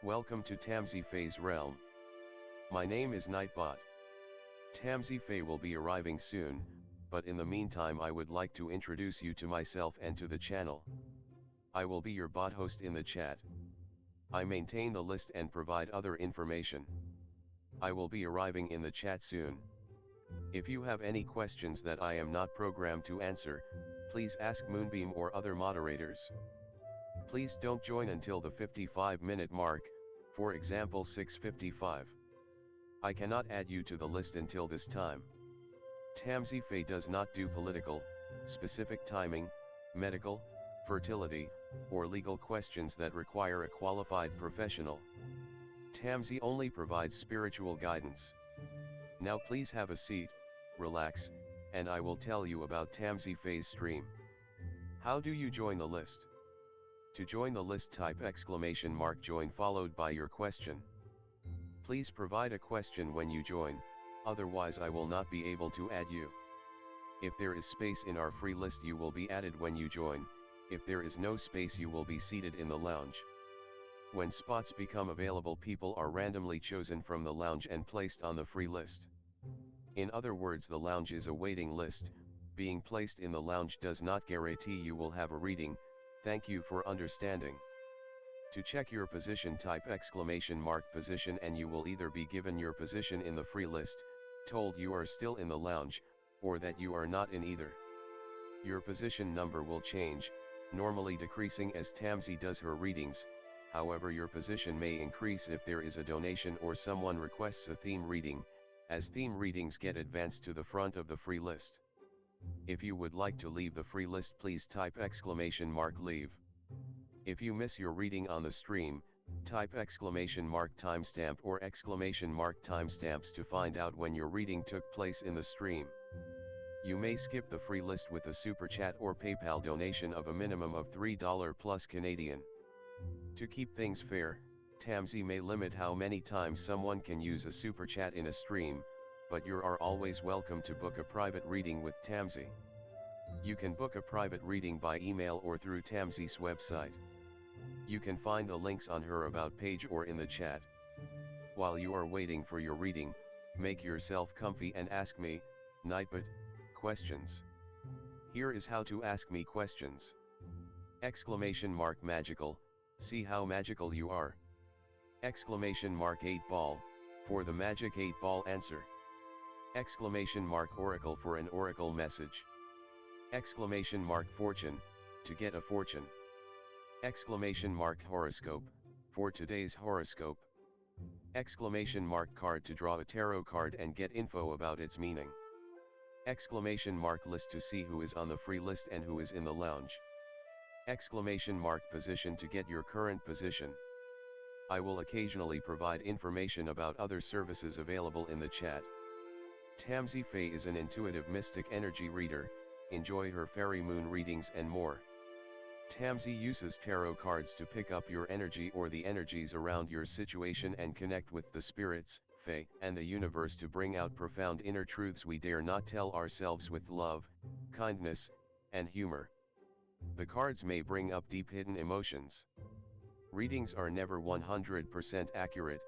Welcome to Tamsyfae's realm. My name is Nightbot. Tamsyfae will be arriving soon, but in the meantime I would like to introduce you to myself and to the channel. I will be your bot host in the chat. I maintain the list and provide other information. I will be arriving in the chat soon. If you have any questions that I am not programmed to answer, please ask Moonbeam or other moderators. Please don't join until the 55-minute mark, for example 6:55. I cannot add you to the list until this time. Tamsyfae does not do political, specific timing, medical, fertility, or legal questions that require a qualified professional. Tamsy only provides spiritual guidance. Now please have a seat, relax, and I will tell you about Tamsyfae's stream. How do you join the list? To join the list, type !join followed by your question. Please provide a question when you join, otherwise I will not be able to add you. If there is space in our free list you will be added when you join, if there is no space you will be seated in the lounge. When spots become available, people are randomly chosen from the lounge and placed on the free list. In other words, the lounge is a waiting list. Being placed in the lounge does not guarantee you will have a reading. Thank you for understanding. To check your position, type !position and you will either be given your position in the free list, told you are still in the lounge, or that you are not in either. Your position number will change, normally decreasing as Tamsy does her readings. However, your position may increase if there is a donation or someone requests a theme reading, as theme readings get advanced to the front of the free list. If you would like to leave the free list, please type !leave. If you miss your reading on the stream, type !timestamp or !timestamps to find out when your reading took place in the stream. You may skip the free list with a super chat or PayPal donation of a minimum of $3 plus Canadian. To keep things fair, Tamsy may limit how many times someone can use a super chat in a stream, but you are always welcome to book a private reading with Tamsy. You can book a private reading by email or through Tamsy's website. You can find the links on her About page or in the chat. While you are waiting for your reading, make yourself comfy and ask me, Nightbot, questions. Here is how to ask me questions. !magical, see how magical you are. !8 ball, for the magic 8 ball answer. !oracle for an oracle message. !fortune, to get a fortune. !horoscope, for today's horoscope. !card to draw a tarot card and get info about its meaning. !list to see who is on the free list and who is in the lounge. !position to get your current position. I will occasionally provide information about other services available in the chat. Tamsyfae is an intuitive mystic energy reader. Enjoy her fairy moon readings and more. Tamsy uses tarot cards to pick up your energy or the energies around your situation and connect with the spirits, fae, and the universe to bring out profound inner truths we dare not tell ourselves with love, kindness, and humor. The cards may bring up deep hidden emotions. Readings are never 100% accurate,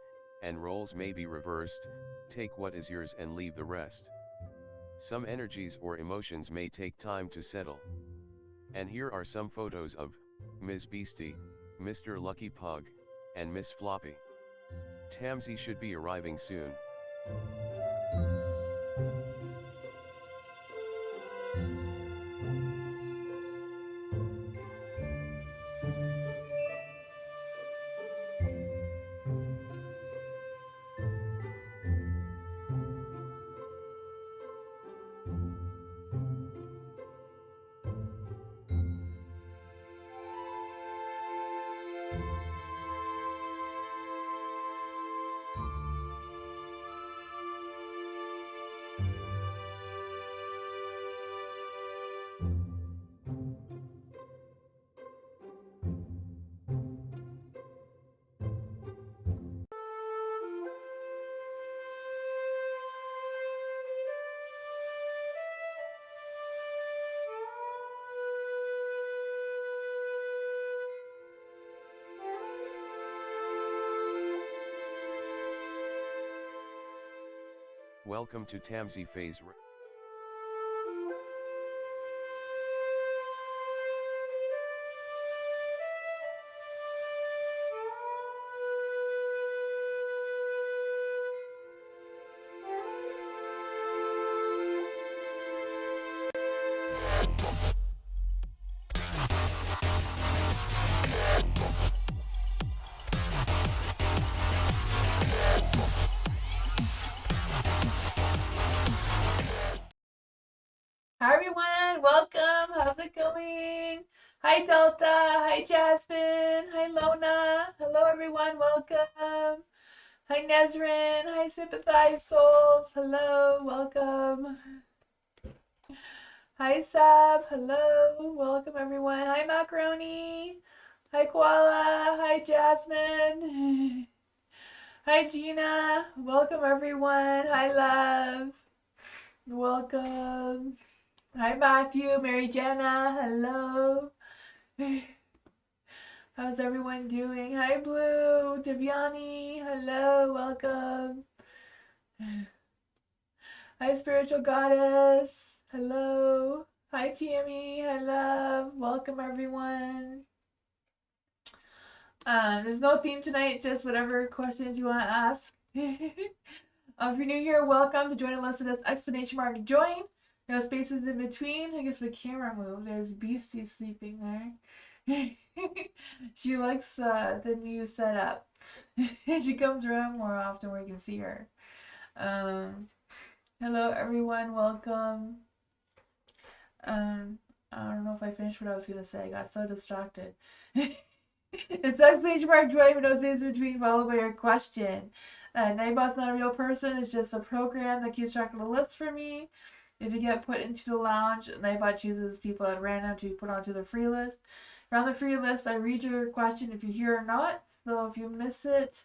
and roles may be reversed. Take what is yours and leave the rest. Some energies or emotions may take time to settle. And here are some photos of Ms. Beastie, Mr. Lucky Pug, and Miss Floppy. Tamsy should be arriving soon. Welcome to Tamsy Fae's Hi everyone, welcome. How's it going? Hi Delta, hi Jasmine, hi Lona. Hello everyone, welcome. Hi Nezrin, hi Sympathize Souls. Hello, welcome. Hi Sab, hello, welcome everyone. Hi Macaroni. Hi Koala, hi Jasmine. Hi Gina, welcome everyone. Hi Love, welcome. Hi Matthew, Mary Jenna, hello. How's everyone doing? Hi Blue, Deviani, hello, welcome. Hi Spiritual Goddess, hello. Hi Tammy, hello, welcome everyone. There's no theme tonight, it's just whatever questions you want to ask. If you're new here, welcome to join a lesson. That's exclamation mark join. No spaces in between. I guess my camera moved. There's Beastie sleeping there. She likes the new setup. She comes around more often where you can see her. Hello everyone, welcome. I don't know if I finished what I was gonna say. I got so distracted. It's exclamation mark join with no spaces in between followed by your question. Nightbot's not a real person. It's just a program that keeps track of the list for me. If you get put into the lounge, Nightbot chooses people at random to be put onto the free list. If you're on the free list, I read your question if you're here or not. So if you miss it,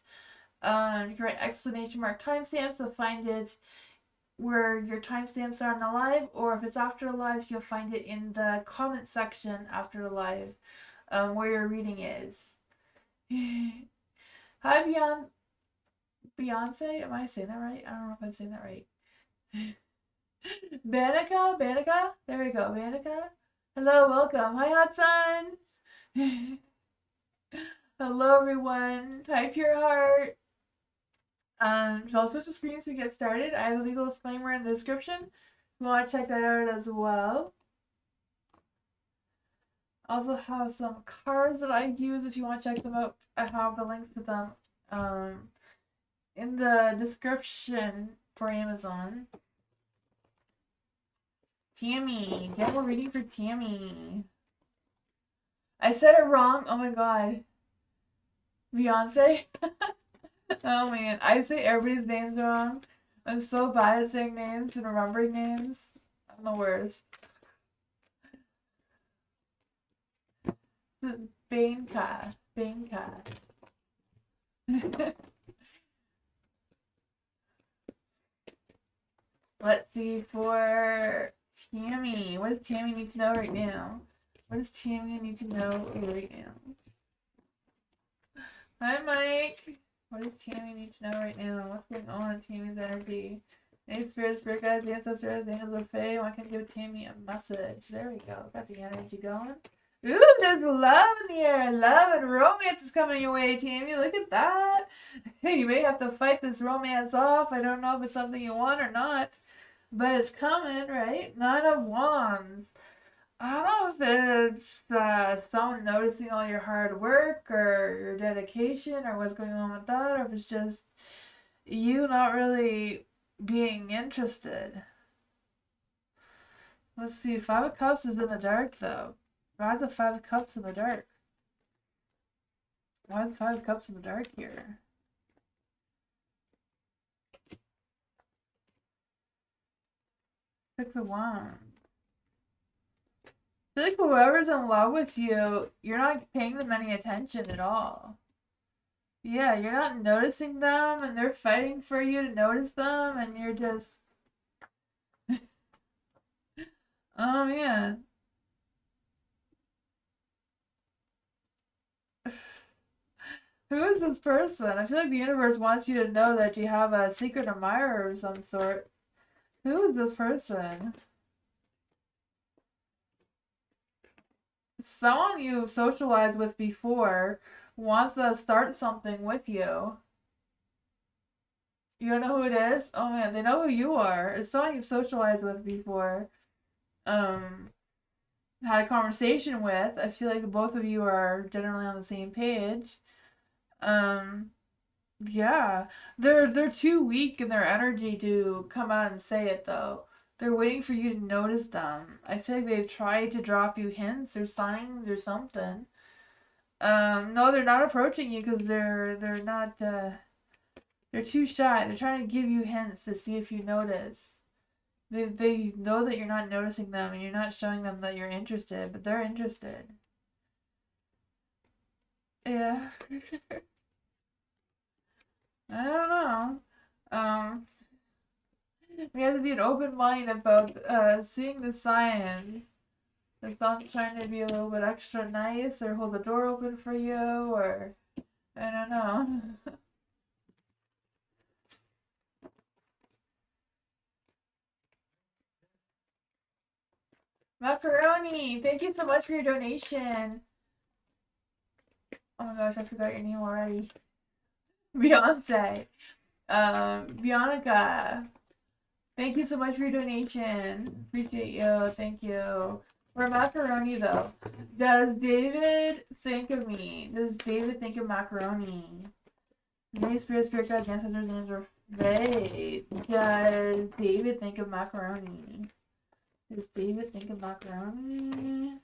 you can write exclamation mark timestamp, so find it where your timestamps are on the live, or if it's after the live, you'll find it in the comment section after the live, where your reading is. Hi, Beyonce? Am I saying that right? I don't know if I'm saying that right. Banica? There we go, Banica. Hello, welcome. Hi, Hudson. Hello, everyone. Hi, Pure Heart. So I'll switch the screen so we get started. I have a legal disclaimer in the description. If you want to check that out as well. I also have some cards that I use if you want to check them out. I have the links to them in the description for Amazon. Tammy. General reading for Tammy. I said it wrong. Oh my god. Beyonce? Oh man. I say everybody's names wrong. I'm so bad at saying names and remembering names. I'm the worst. This is Baneka. Let's see for Tammy. What does Tammy need to know right now? What does Tammy need to know right now? Hi, Mike. What does Tammy need to know right now? What's going on in Tammy's energy? Hey, spirit guides, ancestors, angels of Fae. I can give Tammy a message. There we go. Got the energy going. Ooh, there's love in the air. Love and romance is coming your way, Tammy. Look at that. You may have to fight this romance off. I don't know if it's something you want or not. But it's coming, right? Nine of Wands. I don't know if it's someone noticing all your hard work or your dedication or what's going on with that, or if it's just you not really being interested. Let's see. Five of Cups is in the dark, though. Why the Five of Cups in the dark? Why the Five of Cups in the dark here? Six of Wands. I feel like whoever's in love with you, you're not paying them any attention at all. Yeah, you're not noticing them, and they're fighting for you to notice them, and you're just... Oh, man. Who is this person? I feel like the universe wants you to know that you have a secret admirer of some sort. Who is this person? Someone you've socialized with before wants to start something with you. You don't know who it is? Oh man, they know who you are. It's someone you've socialized with before. Had a conversation with. I feel like both of you are generally on the same page. Yeah. They're too weak in their energy to come out and say it though. They're waiting for you to notice them. I feel like they've tried to drop you hints or signs or something. No, they're not approaching you because they're not they're too shy. They're trying to give you hints to see if you notice. They know that you're not noticing them and you're not showing them that you're interested, but they're interested. Yeah. I don't know. We have to be an open mind about seeing the signs. If someone's trying to be a little bit extra nice or hold the door open for you or I don't know. Macaroni, thank you so much for your donation. Oh my gosh, I forgot your name already. Beyonce. Bionica. Thank you so much for your donation. Appreciate you. Thank you. For macaroni though. Does David think of me? Does David think of macaroni? Many spirit God, ancestors, angels are they. Does David think of macaroni? Does David think of macaroni?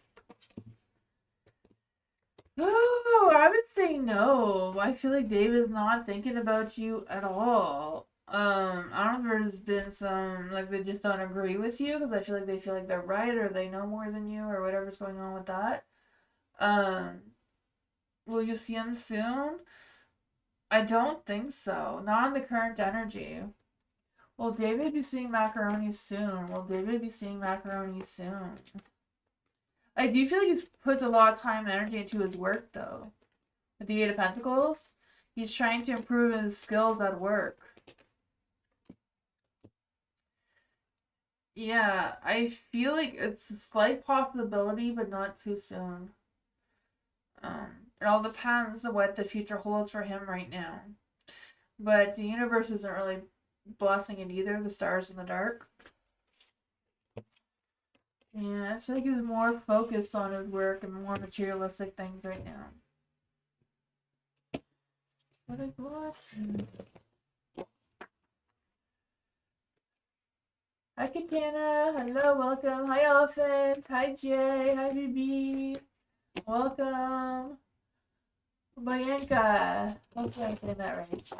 Oh, I would say no. I feel like David's not thinking about you at all. I don't know if there's been some, like, they just don't agree with you, because I feel like they feel like they're right, or they know more than you, or whatever's going on with that. Will you see him soon? I don't think so. Not in the current energy. Will David be seeing macaroni soon? Will David be seeing macaroni soon? I do feel like he's put a lot of time and energy into his work, though. With the Eight of Pentacles, he's trying to improve his skills at work. Yeah, I feel like it's a slight possibility, but not too soon. It all depends on what the future holds for him right now. But the universe isn't really blessing it either, the stars in the dark. Yeah, I feel like he's more focused on his work and more materialistic things right now. What? Hi Katana, hello, welcome. Hi Elephant, hi Jay, hi BB, welcome. Bianca, hopefully I'm saying that right.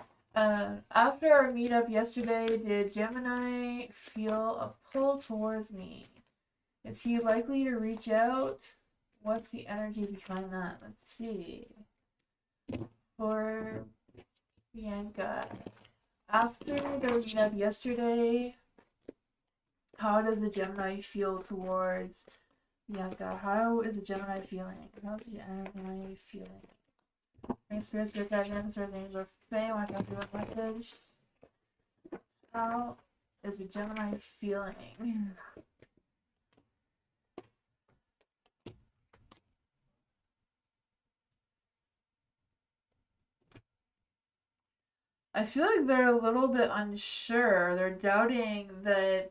After our meetup yesterday, did Gemini feel a pull towards me? Is he likely to reach out? What's the energy behind that? Let's see. For Bianca, after the meetup yesterday, how does the Gemini feel towards Bianca? How is the Gemini feeling? How is the Gemini feeling? Spirit, guardian, ancestors, angels, or fae. I want to go through a message. How is the Gemini feeling? I feel like they're a little bit unsure. They're doubting that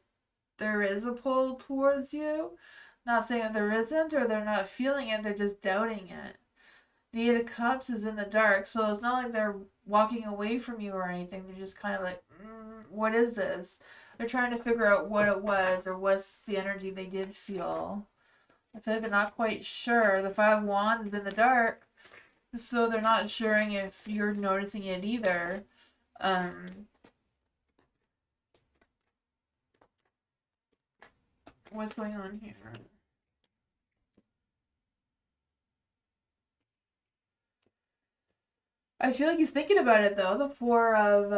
there is a pull towards you. Not saying that there isn't, or they're not feeling it, they're just doubting it. The Eight of Cups is in the dark, so it's not like they're walking away from you or anything. They're just kind of like, what is this? They're trying to figure out what it was, or what's the energy they did feel. I feel like they're not quite sure. The Five of Wands is in the dark, so they're not sure if you're noticing it either. What's going on here? I feel like he's thinking about it though. The Four of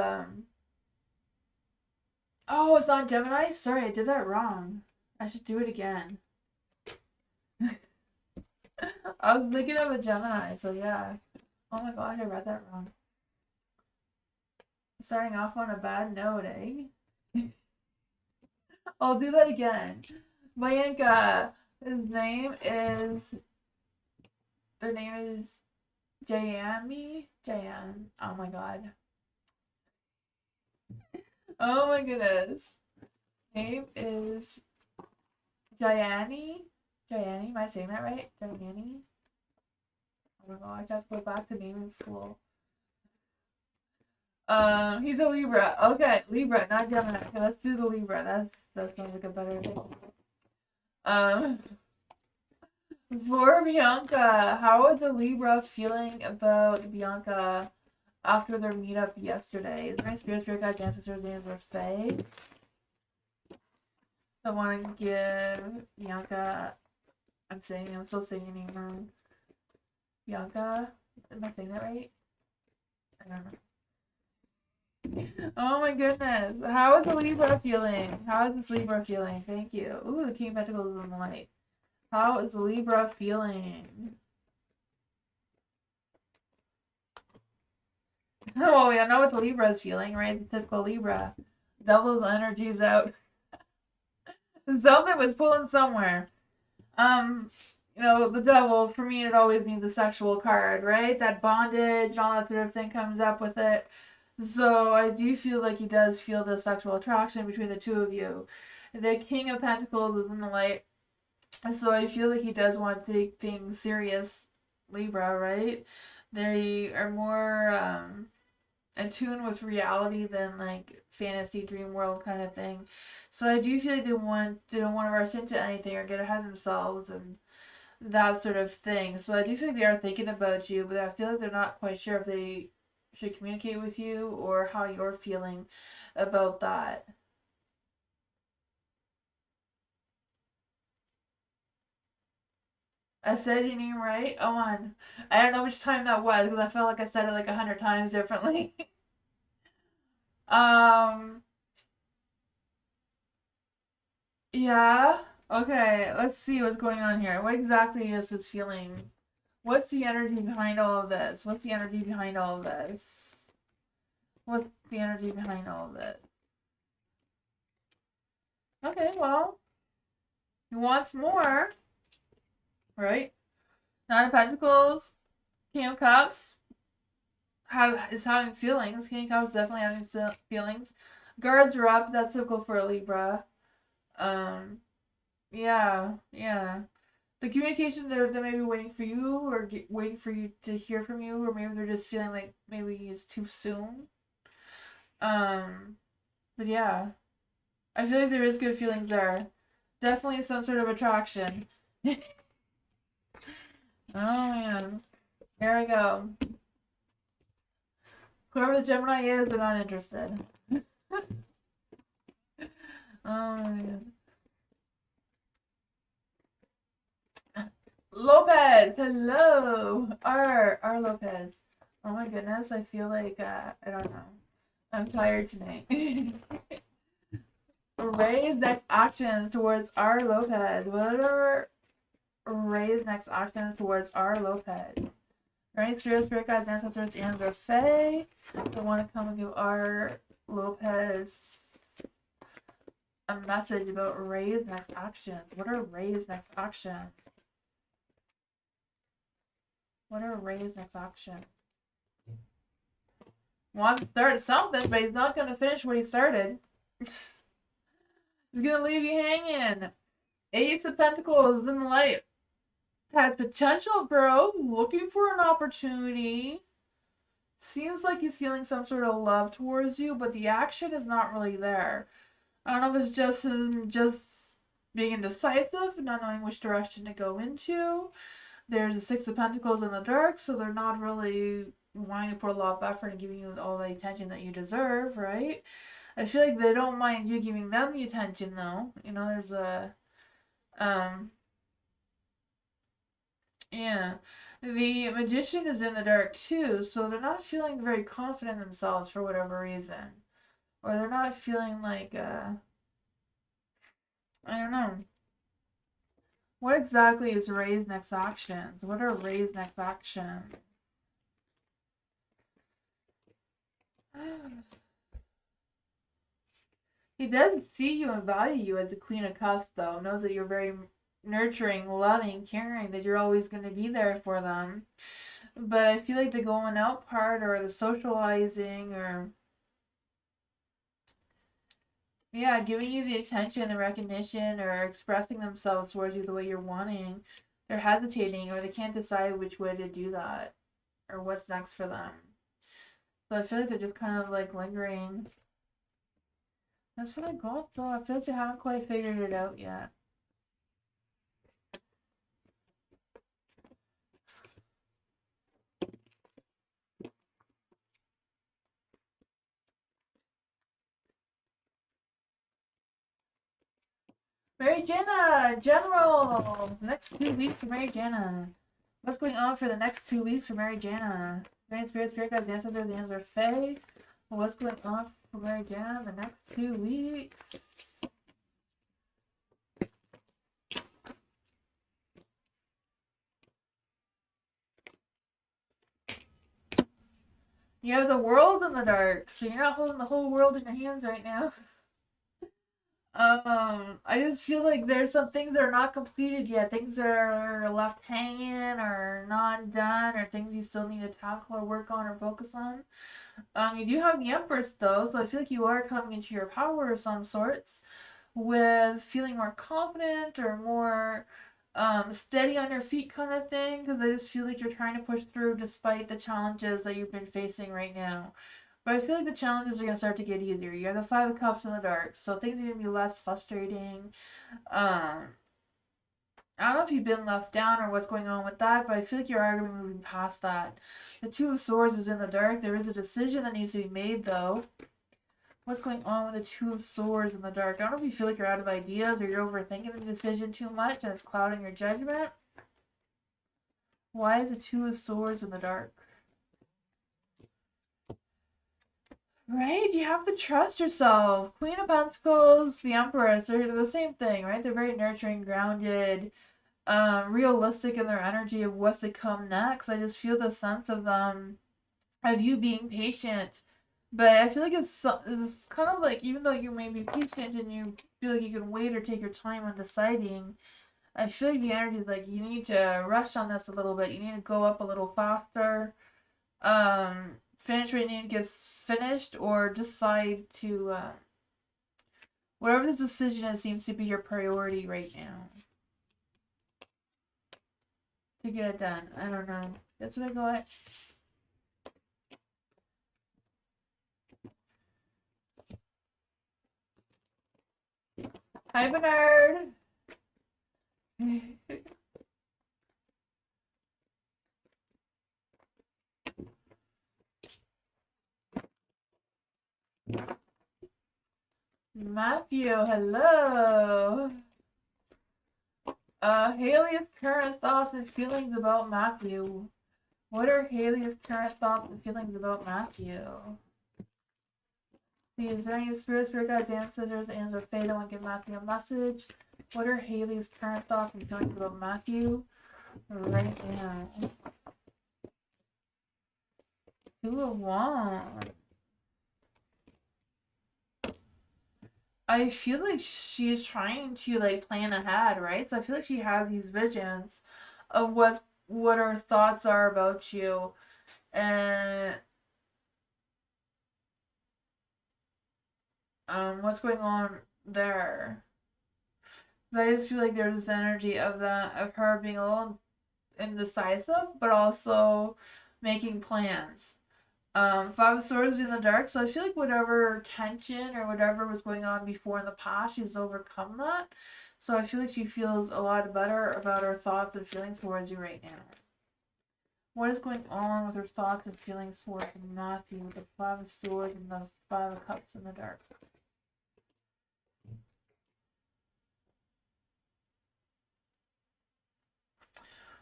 oh, it's not Gemini? Sorry, I did that wrong. I should do it again. I was thinking of a Gemini, so yeah. Oh my gosh, I read that wrong. Starting off on a bad note, eh? I'll do that again. Bianca, their name is Jayami? Jayan. Oh my god. Oh my goodness. Name is Jayani? Jayani? Am I saying that right? Jayani? I don't know. I have to go back to naming school. He's a Libra. Okay, Libra, not Gemini. Okay, let's do the Libra. That sounds like a better thing. For Bianca, how is the Libra feeling about Bianca after their meetup yesterday? Is there any spirit guides, ancestors, names, or fae? I want to give Bianca. I'm still saying your name wrong. Bianca, am I saying that right? I don't know. Oh my goodness. How is the Libra feeling? How is this Libra feeling? Thank you. Ooh, the King of Pentacles is in the light. How is the Libra feeling? Well, we don't know what the Libra is feeling, right? The typical Libra. Devil's energy's out. Something was pulling somewhere. You know, the devil, for me, it always means a sexual card, right? That bondage and all that sort of thing comes up with it. So I do feel like he does feel the sexual attraction between the two of you. The King of Pentacles is in the light. So I feel like he does want to take things serious, Libra, right? They are more in tune with reality than like fantasy dream world kind of thing. So I do feel like they don't want to rush into anything or get ahead of themselves and that sort of thing. So I do feel like they are thinking about you, but I feel like they're not quite sure if they should communicate with you or how you're feeling about that. I said your name right? Oh, on. I don't know which time that was because I felt like I said it like 100 times differently. um, yeah. Okay, let's see what's going on here. What exactly is this feeling? What's the energy behind all of this? What's the energy behind all of this? What's the energy behind all of it? Okay, well, he wants more, right? Nine of Pentacles, King of Cups is having feelings. King of Cups definitely having feelings. Guards are up. That's typical for a Libra. Yeah. The communication, they may be waiting for you or waiting for you to hear from you, or maybe they're just feeling like maybe it's too soon. But yeah, I feel like there is good feelings there. Definitely some sort of attraction. Oh man. Here we go. Whoever the Gemini is, they're not interested. Oh man. Lopez, hello. R Lopez. Oh my goodness, I feel like I don't know. I'm tired tonight. Ray's next actions towards R Lopez. What are Ray's next actions towards R Lopez? Are any spirit guides, ancestors, and their fae that want to come and give R Lopez a message about Ray's next actions? What are Ray's next actions? What are Ray's next actions? Wants to start something, but he's not going to finish what he started. He's going to leave you hanging. Ace of Pentacles in the light. Has potential, bro. Looking for an opportunity. Seems like he's feeling some sort of love towards you, but the action is not really there. I don't know if it's just him just being indecisive, not knowing which direction to go into. There's a Six of Pentacles in the dark, so they're not really wanting to put a lot of effort and giving you all the attention that you deserve, right? I feel like they don't mind you giving them the attention, though. You know, there's a yeah. The Magician is in the dark too, so they're not feeling very confident in themselves for whatever reason. Or they're not feeling like, I don't know. What exactly is Ray's next actions? What are Ray's next actions? He does see you and value you as a Queen of Cups, though. Knows that you're very nurturing, loving, caring, that you're always going to be there for them. But I feel like the going out part or the socializing or, yeah, giving you the attention, the recognition, or expressing themselves towards you the way you're wanting, they're hesitating or they can't decide which way to do that or what's next for them. So I feel like they're just kind of like lingering. That's what I got though. I feel like they haven't quite figured it out yet. Mary Jana, General! Next 2 weeks for Mary Jana. What's going on for the next 2 weeks for Mary Jana? Grand Spirit, Spirit Guides, Ancestors, the Angels, Fae. What's going on for Mary Jana the next 2 weeks? You have the world in the dark, so you're not holding the whole world in your hands right now. I just feel like there's some things that are not completed yet, things that are left hanging or not done, or things you still need to tackle or work on or focus on. You do have the Empress though, so I feel like you are coming into your power of some sorts, with feeling more confident or more steady on your feet kind of thing, because I just feel like you're trying to push through despite the challenges that you've been facing right now. But I feel like the challenges are going to start to get easier. You have the Five of Cups in the dark, so things are going to be less frustrating. I don't know if you've been left down or what's going on with that, but I feel like you are going to be moving past that. The Two of Swords is in the dark. There is a decision that needs to be made, though. What's going on with the Two of Swords in the dark? I don't know if you feel like you're out of ideas or you're overthinking the decision too much and it's clouding your judgment. Why is the Two of Swords in the dark? Right? You have to trust yourself. Queen of Pentacles, the Empress, they're the same thing, right? They're very nurturing, grounded, realistic in their energy of what's to come next. I just feel the sense of them, of you being patient. But I feel like it's kind of like, even though you may be patient and you feel like you can wait or take your time on deciding, I feel like the energy is like, you need to rush on this a little bit. You need to go up a little faster. Finish what you need to get finished, or decide to, whatever this decision is seems to be your priority right now. To get it done. I don't know. That's what I got. Hi, Bernard! Matthew, hello! Haley's current thoughts and feelings about Matthew. What are Haley's current thoughts and feelings about Matthew? See, is there any spirit guides, ancestors, angels, or fate that want to give Matthew a message? What are Haley's current thoughts and feelings about Matthew right now? Two of Wands. I feel like she's trying to like plan ahead, right? So I feel like she has these visions of what her thoughts are about you, and what's going on there. I just feel like there's this energy of her being a little indecisive, but also making plans. Five of Swords in the dark, so I feel like whatever tension or whatever was going on before in the past, she's overcome that. So I feel like she feels a lot better about her thoughts and feelings towards you right now. What is going on with her thoughts and feelings towards Matthew with the Five of Swords and the Five of Cups in the dark?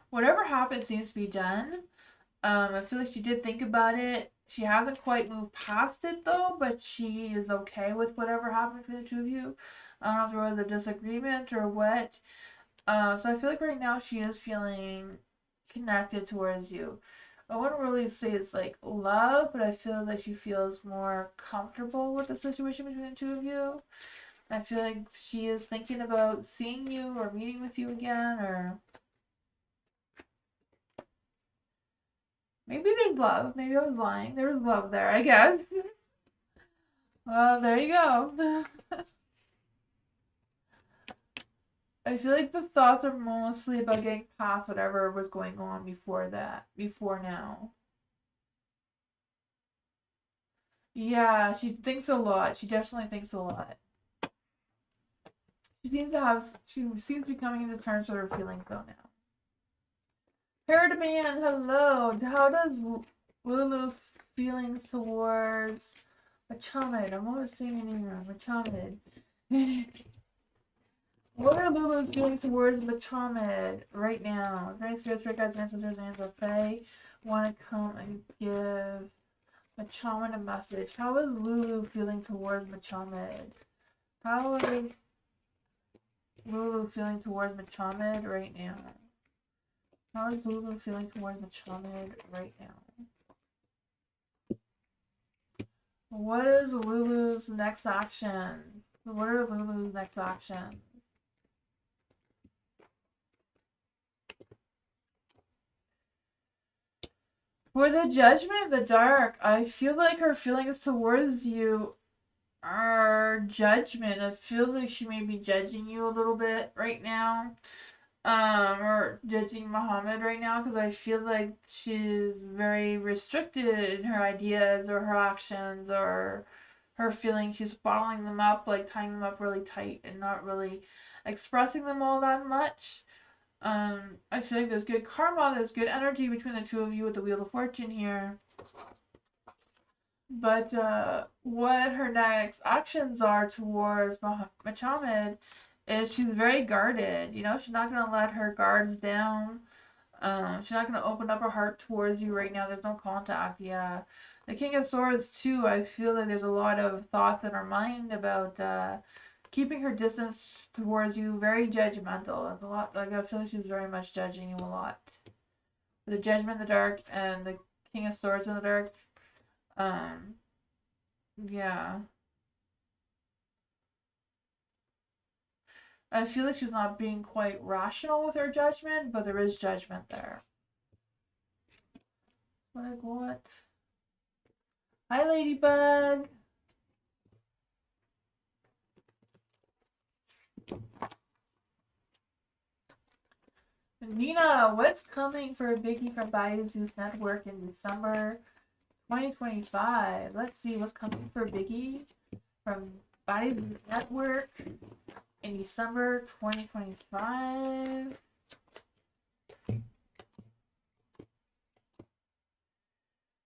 Whatever happened seems to be done. I feel like she did think about it. She hasn't quite moved past it though, but she is okay with whatever happened between the two of you. I don't know if there was a disagreement or what. So I feel like right now she is feeling connected towards you. I wouldn't really say it's like love, but I feel that she feels more comfortable with the situation between the two of you. I feel like she is thinking about seeing you or meeting with you again, or maybe there's love. Maybe I was lying. There was love there, I guess. Well, there you go. I feel like the thoughts are mostly about getting past whatever was going on before that, before now. Yeah, she thinks a lot. She definitely thinks a lot. She seems to be coming into terms with her feelings though now. Herd man, hello. How does Lulu feelings towards Machamid? I'm always saying your name wrong. Machamid. What are Lulu's feelings towards Machamid right now? Great spirits, spirit guides, ancestors, and Fae want to come and give Machamid a message. How is Lulu feeling towards Machamid? How is Lulu feeling towards Machamid right now? How is Lulu feeling towards Machamid right now? What is Lulu's next action? What are Lulu's next actions? For the judgment of the dark, I feel like her feelings towards you are judgment. I feel like she may be judging you a little bit right now. Or judging Muhammad right now, because I feel like she's very restricted in her ideas or her actions or her feelings. She's bottling them up, like tying them up really tight and not really expressing them all that much. I feel like there's good karma, there's good energy between the two of you with the Wheel of Fortune here. But what her next actions are towards Machamid is she's very guarded. You know, she's not going to let her guards down. She's not going to open up her heart towards you right now. There's no contact. Yeah. The King of Swords, too, I feel like there's a lot of thoughts in her mind about keeping her distance towards you. Very judgmental. There's a lot, like, I feel like she's very much judging you a lot. The Judgment in the Dark and the King of Swords in the Dark. Yeah. I feel like she's not being quite rational with her judgment, but there is judgment there. Like what? Hi, Ladybug. Nina, what's coming for a biggie from Body Zeus Network in December 2025? Let's see what's coming for biggie from Body Zeus Network in December 2025.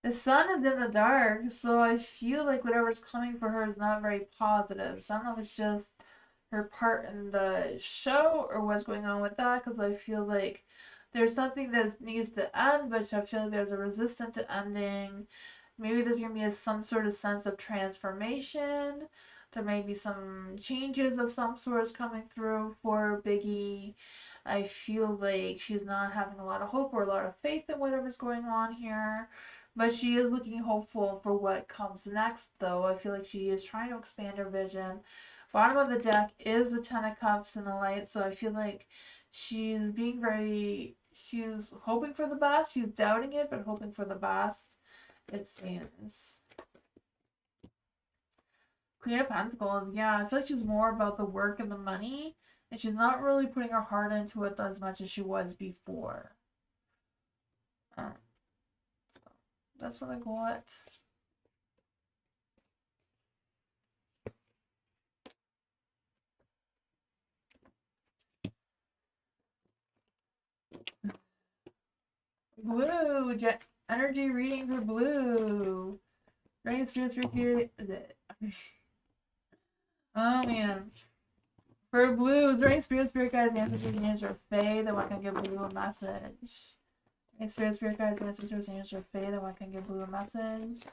The sun is in the dark, so I feel like whatever's coming for her is not very positive. So I don't know if it's just her part in the show or what's going on with that, because I feel like there's something that needs to end, but I feel like there's a resistance to ending. Maybe there's going to be some sort of sense of transformation. There may be some changes of some sorts coming through for Biggie. I feel like she's not having a lot of hope or a lot of faith in whatever's going on here. But she is looking hopeful for what comes next, though. I feel like she is trying to expand her vision. Bottom of the deck is the Ten of Cups and the Light, so I feel like she's hoping for the best. She's doubting it, but hoping for the best. It seems. Queen of Pentacles, yeah, I feel like she's more about the work and the money, and she's not really putting her heart into it as much as she was before. So that's what I got. Blue, energy reading for blue. Rain spirits here. Oh man. For blue, rain spirit guides, ancestors, or fae, that one can give blue a message. Rain spirit guides, ancestors, or fae, that one can give blue a message.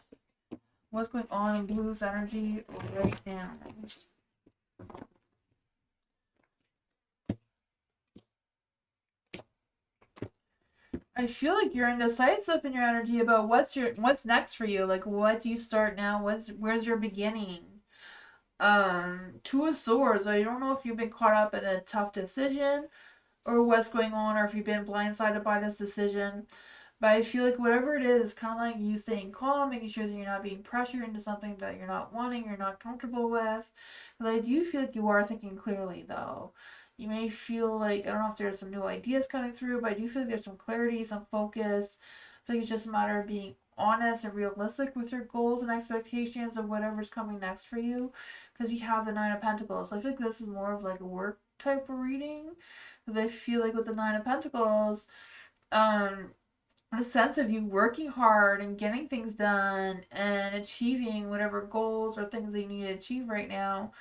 What's going on in blue's energy right now? I feel like you're indecisive in your energy about what's next for you. Like, what do you start now? Where's your beginning? Two of Swords. I don't know if you've been caught up in a tough decision or what's going on, or if you've been blindsided by this decision. But I feel like whatever it is, kind of like you staying calm, making sure that you're not being pressured into something that you're not wanting, you're not comfortable with. But I do feel like you are thinking clearly, though. You may feel like, I don't know if there's some new ideas coming through, but I do feel like there's some clarity, some focus. I feel like it's just a matter of being honest and realistic with your goals and expectations of whatever's coming next for you. Because you have the Nine of Pentacles. So I feel like this is more of like a work type of reading. Because I feel like with the Nine of Pentacles, a sense of you working hard and getting things done and achieving whatever goals or things that you need to achieve right now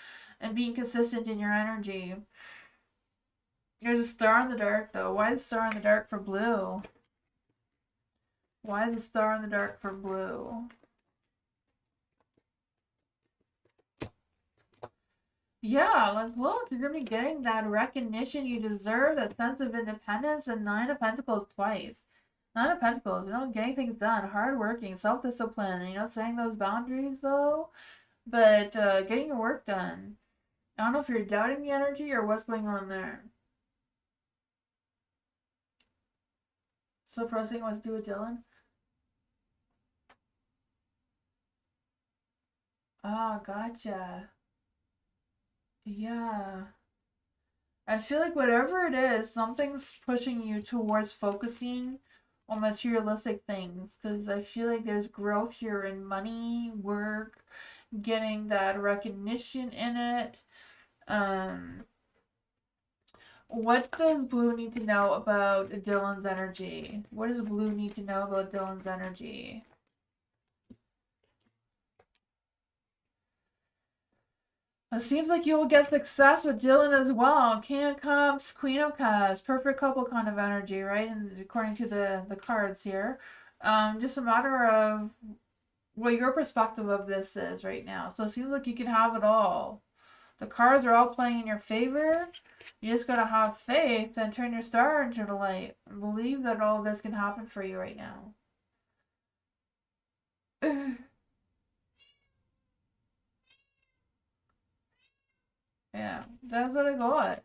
and being consistent in your energy. There's a star in the dark though. Why is the star in the dark for blue? Why is the star in the dark for blue? Yeah, like look, you're gonna be getting that recognition you deserve, that sense of independence, and Nine of Pentacles twice. Nine of Pentacles, getting things done, hardworking, self-discipline, setting those boundaries though, but getting your work done. I don't know if you're doubting the energy or what's going on there. So processing what to do with Dylan? Ah, gotcha. Yeah. I feel like whatever it is, something's pushing you towards focusing on materialistic things. Because I feel like there's growth here in money, work, getting that recognition in it. What does Blue need to know about Dylan's energy? What does Blue need to know about Dylan's energy? It seems like you'll get success with Dylan as well. King of Cups, Queen of Cups, perfect couple kind of energy, right? And according to the cards here, just a matter of what your perspective of this is right now. So it seems like you can have it all. The cards are all playing in your favor. You just gotta have faith and turn your star into the light and believe that all of this can happen for you right now. Yeah, that's what I got.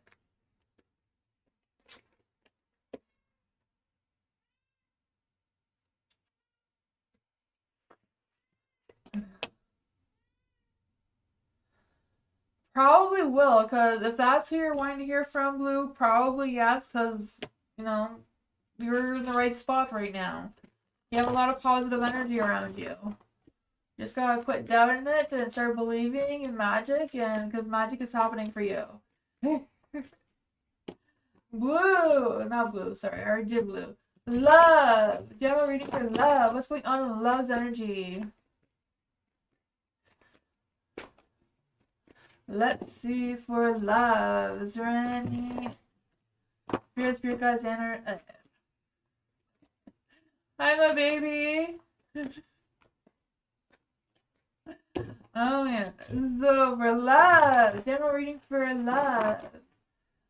Probably will, because if that's who you're wanting to hear from, Blue, probably yes, because, you're in the right spot right now. You have a lot of positive energy around you. Just gotta put doubt in it and start believing in magic, and because magic is happening for you. Blue! Not blue, sorry, I already did blue. Love! Do you have a reading for love? What's going on in love's energy? Let's see for love. Is there any spirit guides and hi, my baby. Oh man. So for love, general reading for love.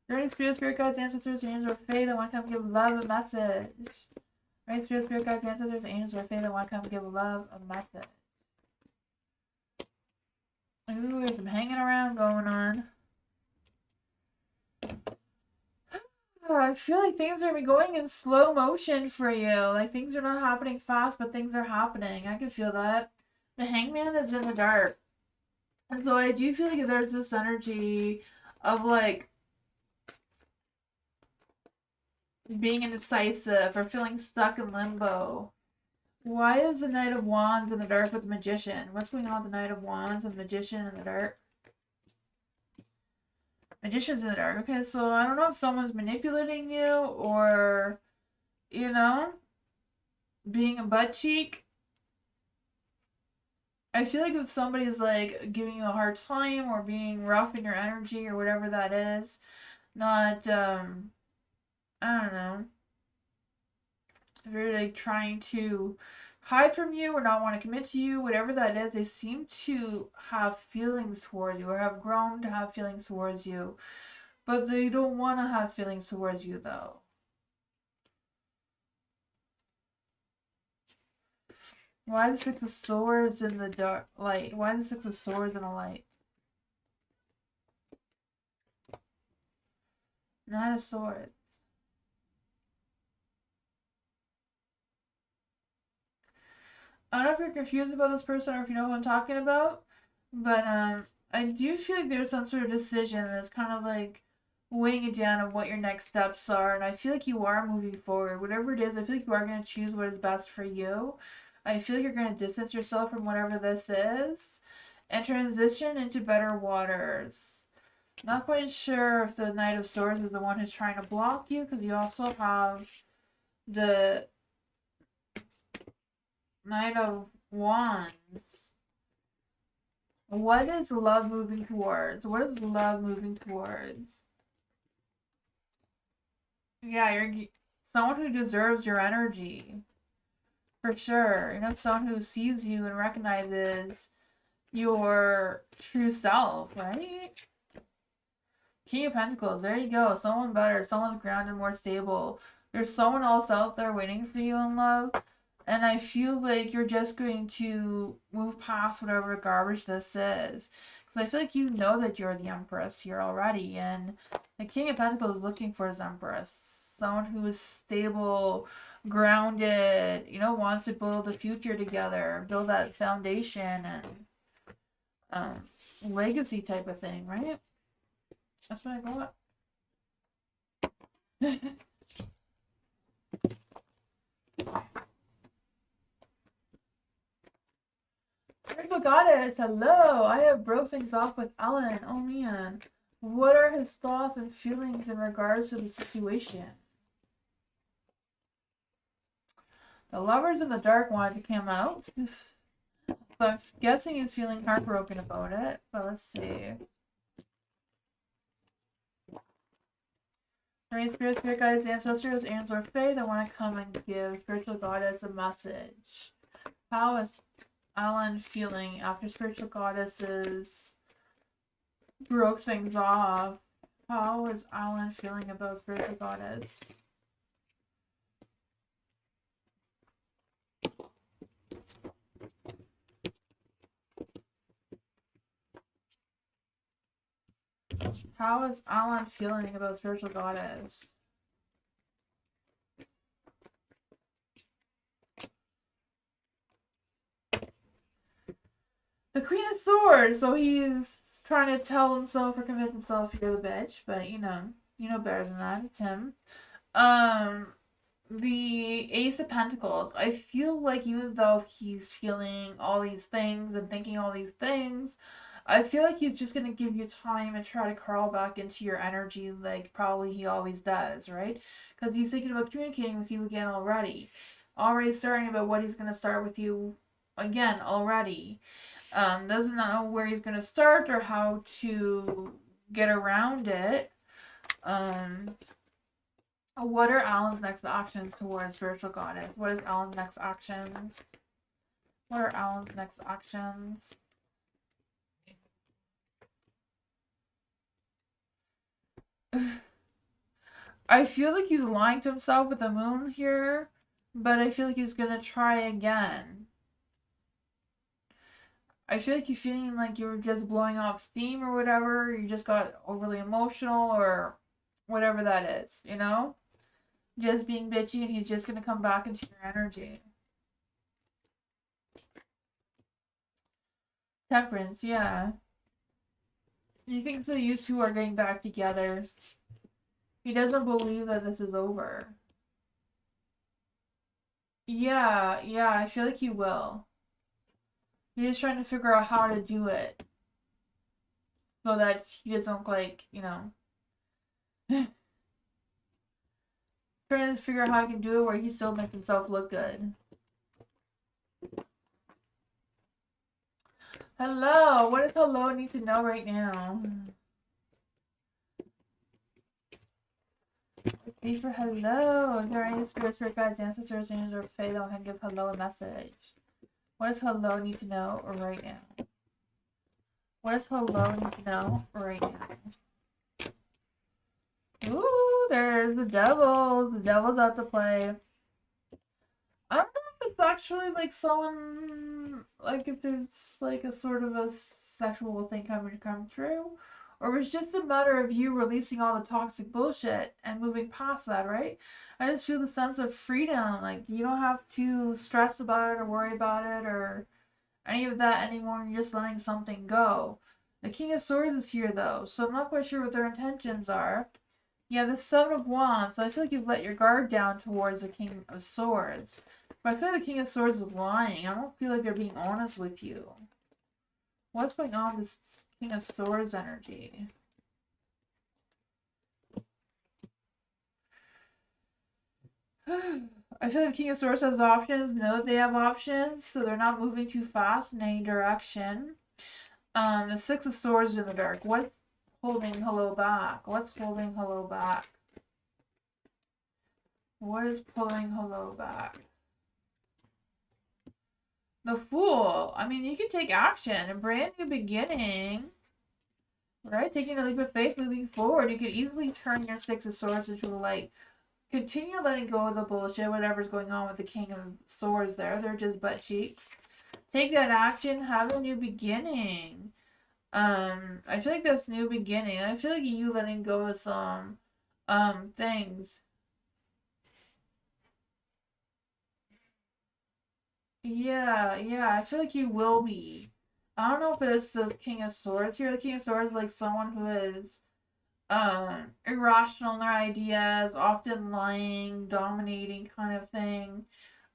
During spirit guides, ancestors, angels, or fae that want to come give love a message. Right, spirit guides, ancestors, angels, or fae that want to come give love a message. Ooh, there's some hanging around going on. I feel like things are going in slow motion for you. Like things are not happening fast, but things are happening. I can feel that. The hangman is in the dark. And so I do feel like there's this energy of like being indecisive or feeling stuck in limbo. Why is the Knight of Wands in the dark with the Magician? What's going on with the Knight of Wands and the Magician in the dark? Magician's in the dark. Okay, so I don't know if someone's manipulating you or, being a butt cheek. I feel like if somebody's like giving you a hard time or being rough in your energy or whatever that is, not, I don't know, if they're like trying to hide from you or not want to commit to you, whatever that is, they seem to have feelings towards you or have grown to have feelings towards you. But they don't want to have feelings towards you, though. Why the Six of Swords in the dark light? Why the Six of Swords in the light? Nine of Swords. I don't know if you're confused about this person or if you know who I'm talking about, but I do feel like there's some sort of decision that's kind of like weighing it down of what your next steps are, and I feel like you are moving forward. Whatever it is, I feel like you are going to choose what is best for you. I feel like you're going to distance yourself from whatever this is and transition into better waters. Not quite sure if the Knight of Swords is the one who's trying to block you, because you also have the Knight of Wands. What is love moving towards? What is love moving towards? Yeah, you're someone who deserves your energy. For sure. You know, someone who sees you and recognizes your true self, right? King of Pentacles, there you go. Someone better, someone's grounded, more stable. There's someone else out there waiting for you in love. And I feel like you're just going to move past whatever garbage this is. Because I feel like you know that you're the Empress here already. And the King of Pentacles is looking for his Empress. Someone who is stable, grounded, you know, wants to build a future together. Build that foundation and legacy type of thing, right? That's what I got. Spiritual Goddess, hello! I have broke things off with Alan. Oh man. What are his thoughts and feelings in regards to the situation? The Lovers in the Dark wanted to come out. So I'm guessing he's feeling heartbroken about it. But let's see. Any spirit guides, ancestors, and or fae that want to come and give Spiritual Goddess a message. How is Alan feeling after Spiritual Goddesses broke things off? How is Alan feeling about Spiritual Goddess? How is Alan feeling about Spiritual Goddess? The Queen of Swords, so he's trying to tell himself or convince himself you're the bitch, but you know better than that, it's him. The Ace of Pentacles, I feel like even though he's feeling all these things and thinking all these things, I feel like he's just going to give you time and try to crawl back into your energy like probably he always does, right? Because he's thinking about communicating with you again already. Already starting about what he's going to start with you again already. Doesn't know where he's going to start or how to get around it. What are Alan's next actions towards Spiritual Goddess? What is Alan's next actions? What are Alan's next actions? I feel like he's lying to himself with the moon here, but I feel like he's gonna try again. I feel like you're feeling like you're just blowing off steam or whatever. You just got overly emotional or whatever that is, you know? Just being bitchy, and he's just gonna come back into your energy. Temperance, yeah. He thinks that you two are getting back together. He doesn't believe that this is over. Yeah, I feel like he will. He's just trying to figure out how to do it. So that he doesn't look like, you know. Trying to figure out how I can do it where he still makes himself look good. Hello, what does hello need to know right now? Be for hello. Is there any spirit guides, ancestors, angels, or fae that can give hello a message? What does hello need to know right now? What does hello need to know right now? Ooh, there's the devil. The devil's out to play. I don't know if it's actually like someone, like if there's like a sort of a sexual thing coming to come through, or it's just a matter of you releasing all the toxic bullshit and moving past that, right? I just feel the sense of freedom. Like you don't have to stress about it or worry about it or any of that anymore. You're just letting something go. The King of Swords is here though, so I'm not quite sure what their intentions are. You have the Seven of Wands, so I feel like you've let your guard down towards the King of Swords. But I feel like the King of Swords is lying. I don't feel like they're being honest with you. What's going on with this King of Swords energy? I feel like the King of Swords has options. Know that they have options, so they're not moving too fast in any direction. The Six of Swords in the dark. What's holding hello back? What's holding hello back? What is pulling hello back? The Fool. I mean, you can take action. A brand new beginning. Right? Taking a leap of faith, moving forward. You could easily turn your Six of Swords into a light. Continue letting go of the bullshit, whatever's going on with the King of Swords there. They're just butt cheeks. Take that action. Have a new beginning. I feel like that's new beginning. I feel like you letting go of some, things. Yeah, I feel like you will be. I don't know if it's the King of Swords here. The King of Swords is like someone who is irrational in their ideas, often lying, dominating kind of thing,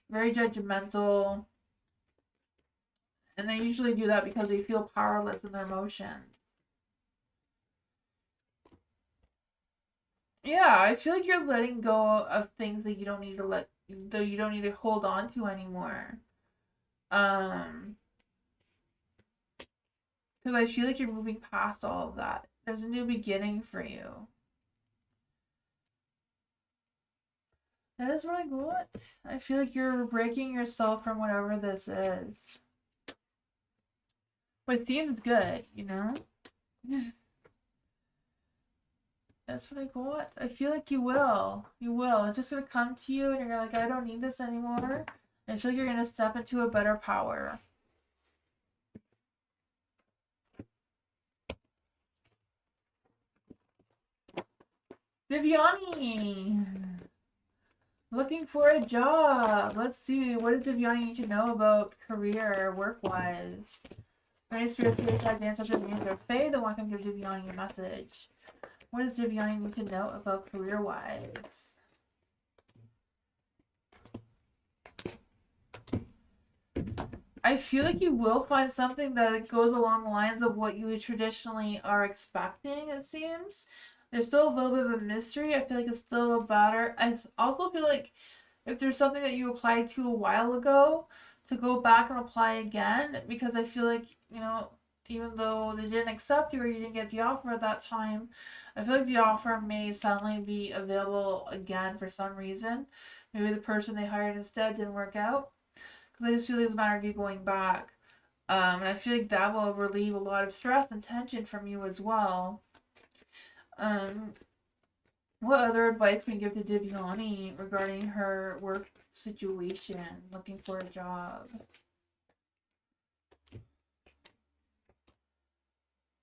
very judgmental. And they usually do that because they feel powerless in their emotions. Yeah, I feel like you're letting go of things that you don't need to hold on to anymore. Um Because I feel like you're moving past all of that. There's a new beginning for you. That is what I got. I feel like you're breaking yourself from whatever this is. But seems good, you know? That's what I got. I feel like you will. You will. It's just gonna come to you and you're like, I don't need this anymore. I feel like you're gonna step into a better power. Viviani! Looking for a job. Let's see. What does Viviani need to know about career, work-wise? Any spiritual attack, dance, such as or fae, the one can give Viviani a message. What does Viviani need to know about career-wise? I feel like you will find something that goes along the lines of what you traditionally are expecting, it seems. There's still a little bit of a mystery. I feel like it's still a batter. I also feel like if there's something that you applied to a while ago, to go back and apply again, because I feel like, you know, even though they didn't accept you or you didn't get the offer at that time, I feel like the offer may suddenly be available again for some reason. Maybe the person they hired instead didn't work out. Because I just feel like it's a matter of you going back. And I feel like that will relieve a lot of stress and tension from you as well. What other advice can you give to Divyani regarding her work situation, looking for a job?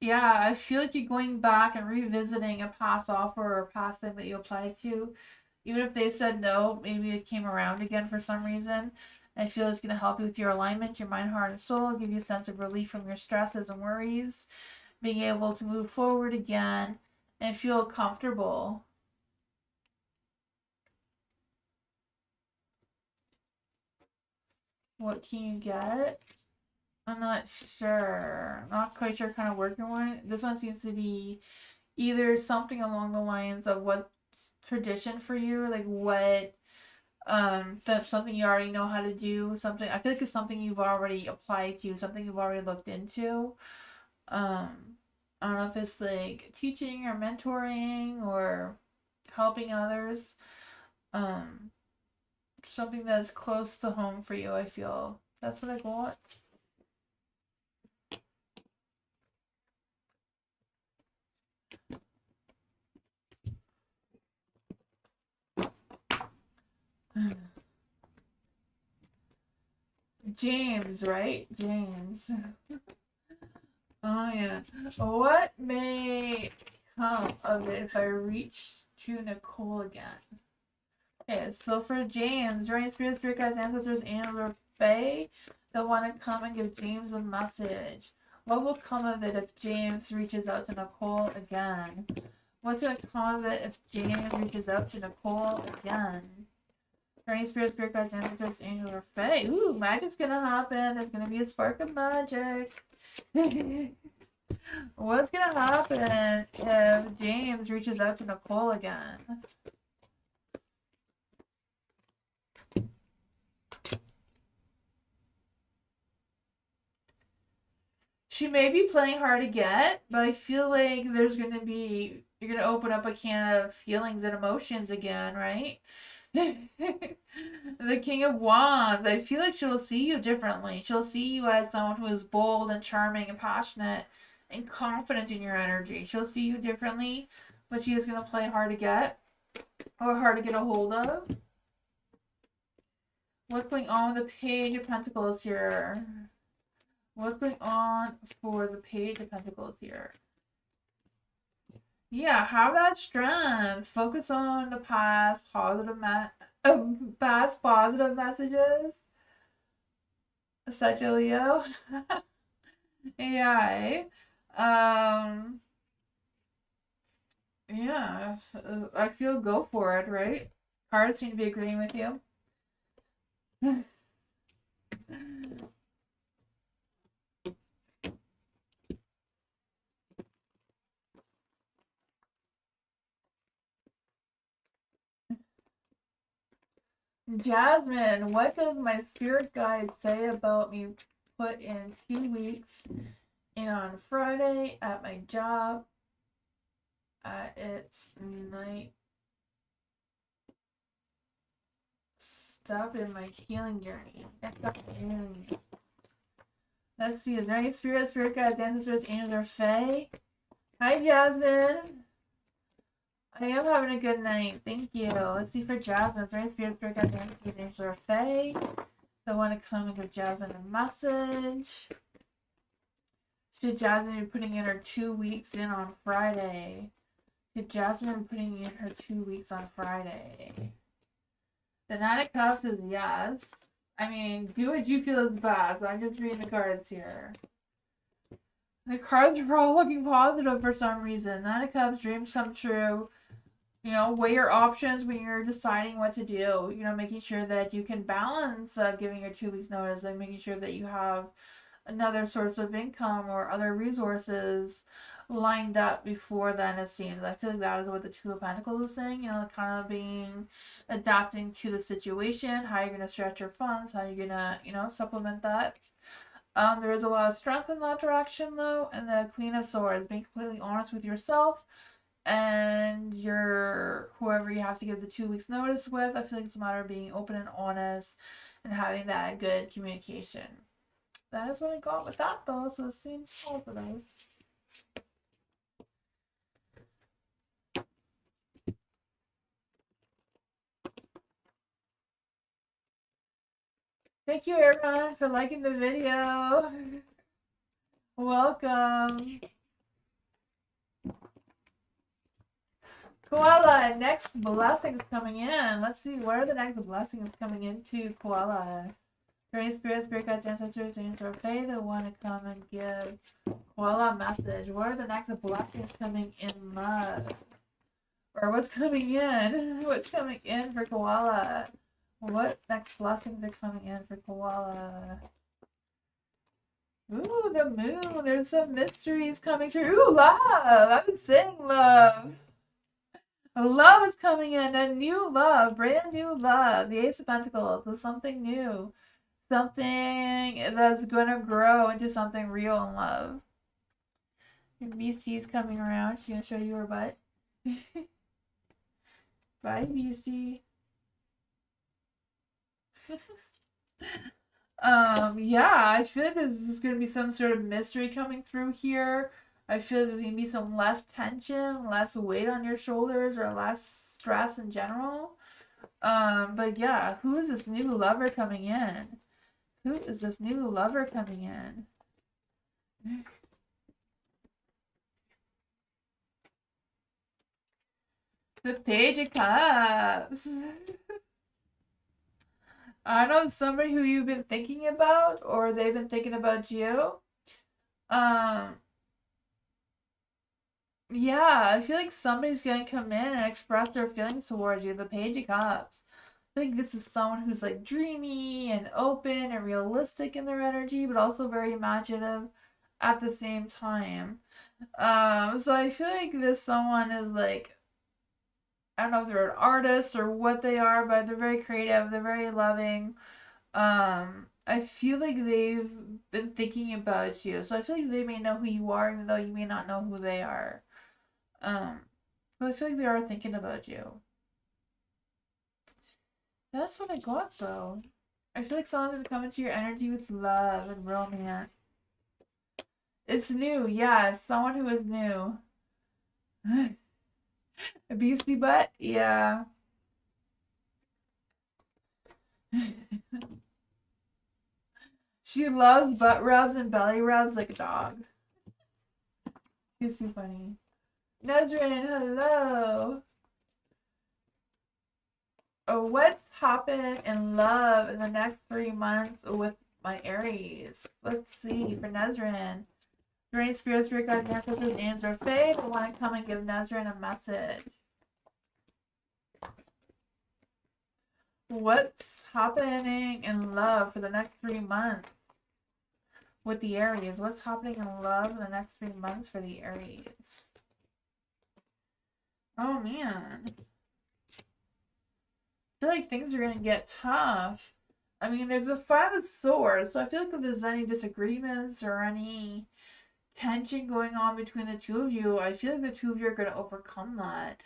Yeah, I feel like you're going back and revisiting a past offer or a past thing that you applied to. Even if they said no, maybe it came around again for some reason. I feel it's going to help you with your alignment, your mind, heart, and soul, give you a sense of relief from your stresses and worries, being able to move forward again and feel comfortable. What can you get? I'm not sure. Not quite sure kind of working one. This one seems to be either something along the lines of what's tradition for you, like what that's something you already know how to do, something I feel like it's something you've already applied to, something you've already looked into. I don't know if it's like teaching or mentoring or helping others. Um Something that's close to home for you, I feel. That's what I got. James, right? James. Oh, yeah. What may come of it if I reach to Nicole again? Okay, so for James, Rain Spirit, Spirit Guides, Ancestors, Angels, or Fae, they'll want to come and give James a message. What will come of it if James reaches out to Nicole again? What's going to come of it if James reaches out to Nicole again? Rain Spirit, Spirit Guides, Ancestors, Angels, or Fae. Ooh, magic's going to happen. There's going to be a spark of magic. What's going to happen if James reaches out to Nicole again? She may be playing hard to get, but I feel like there's going to be, you're going to open up a can of feelings and emotions again, right? The King of Wands, I feel like she'll see you differently. She'll see you as someone who is bold and charming and passionate and confident in your energy. She'll see you differently, but she is going to play hard to get or hard to get a hold of. What's going on with the Page of Pentacles here? What's going on for the Page of Pentacles here? Yeah, have that strength. Focus on the past positive messages. Such a Leo. Yeah. Yeah, I feel go for it, right? Cards seem to be agreeing with you. Jasmine, what does my spirit guide say about me put in 2 weeks in on Friday at my job? It's night. Stop in my healing journey. Let's see, is there any spirit guides, ancestors, angels, or fae? Hi, Jasmine. I am having a good night. Thank you. Let's see for Jasmine. Is there any spirit guides, ancestors, angels, or fae? So I want to come and give Jasmine a message. Should Jasmine be putting in her 2 weeks in on Friday? Should Jasmine be putting in her 2 weeks on Friday? The Nine of Cups is yes. I mean, do what you feel is best. I'm just reading the cards here. The cards are all looking positive for some reason. Nine of Cups, dreams come true. You know, weigh your options when you're deciding what to do. You know, making sure that you can balance giving your 2 weeks notice, and making sure that you have another source of income or other resources lined up before then, it seems. I feel like that is what the Two of Pentacles is saying, you know, kind of being, adapting to the situation, how you're going to stretch your funds, how you're going to, you know, supplement that. There is a lot of strength in that direction, though, and the Queen of Swords, being completely honest with yourself and your, whoever you have to give the 2 weeks notice with. I feel like it's a matter of being open and honest and having that good communication. That is what I got with that, though, so it seems positive. Thank you, everyone, for liking the video. Welcome. Koala, next blessings coming in. Let's see, what are the next blessings coming into Koala? Great spirits, spirit guides, ancestors, angels, or fae that want to come and give Koala a message. What are the next blessings coming in love? Or what's coming in? What's coming in for Koala? What next blessings are coming in for Koala? Ooh, the moon. There's some mysteries coming through. Ooh, love. I've been saying love. Love is coming in. A new love. Brand new love. The Ace of Pentacles. There's something new. Something that's going to grow into something real in love. And BC's coming around. She's going to show you her butt. Bye, BC. Yeah, I feel like there's going to be some sort of mystery coming through here. I feel like there's going to be some less tension, less weight on your shoulders, or less stress in general. But yeah, who is this new lover coming in? Who is this new lover coming in? The Page of Cups. I know somebody who you've been thinking about, or they've been thinking about you. Yeah, I feel like somebody's gonna come in and express their feelings towards you. The Page of Cups. I think this is someone who's like dreamy and open and realistic in their energy, but also very imaginative at the same time. So I feel like this someone is like, I don't know if they're an artist or what they are, but they're very creative, they're very loving. I feel like they've been thinking about you. So I feel like they may know who you are, even though you may not know who they are. But I feel like they are thinking about you. That's what I got though. I feel like someone's gonna come into your energy with love and romance. It's new, yeah, someone who is new. A beastly butt? Yeah. She loves butt rubs and belly rubs like a dog. She's too funny. Nezrin, hello. Oh, what's happening in love in the next 3 months with my Aries? Let's see for Nezrin. During Spirit Guides, ancestors, angels, or faith, I want to come and give Nezrin a message. What's happening in love for the next 3 months with the Aries? What's happening in love in the next 3 months for the Aries? Oh man. I feel like things are going to get tough. I mean, there's a 5 of Swords, so I feel like if there's any disagreements or any tension going on between the two of you, I feel like the two of you are going to overcome that.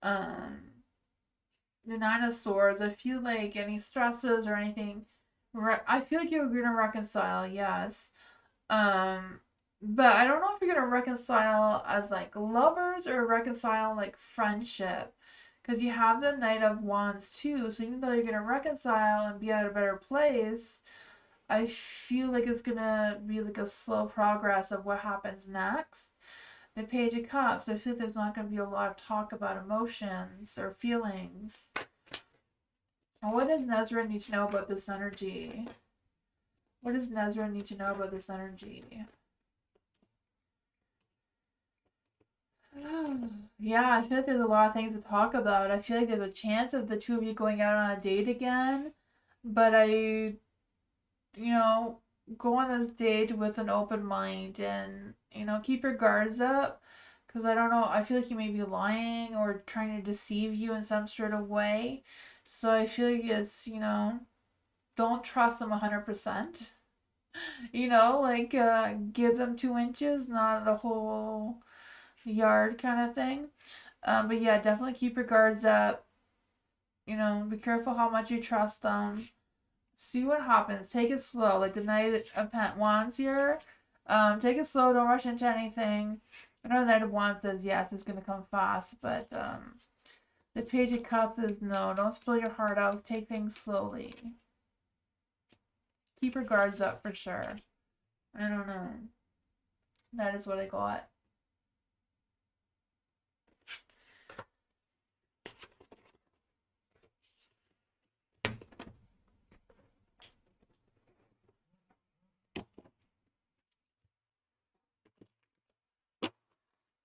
The 9 of Swords, I feel like any stresses or anything, I feel like you're going to reconcile, yes. But I don't know if you're going to reconcile as like lovers or reconcile like friendship. Because you have the Knight of Wands too, so even though you're going to reconcile and be at a better place, I feel like it's going to be like a slow progress of what happens next. The Page of Cups, I feel like there's not going to be a lot of talk about emotions or feelings. And what does Nezra need to know about this energy? What does Nezra need to know about this energy? Yeah, I feel like there's a lot of things to talk about. I feel like there's a chance of the two of you going out on a date again. But go on this date with an open mind and, keep your guards up. Because I don't know, I feel like he may be lying or trying to deceive you in some sort of way. So I feel like it's, don't trust him 100%. Give them 2 inches, not a whole yard kind of thing. But yeah, definitely keep your guards up. Be careful how much you trust them. See what happens. Take it slow. Like the Knight of Wands here. Take it slow. Don't rush into anything. I know the Knight of Wands says yes, it's gonna come fast, but the Page of Cups is no. Don't spill your heart out. Take things slowly. Keep your guards up for sure. I don't know. That is what I got.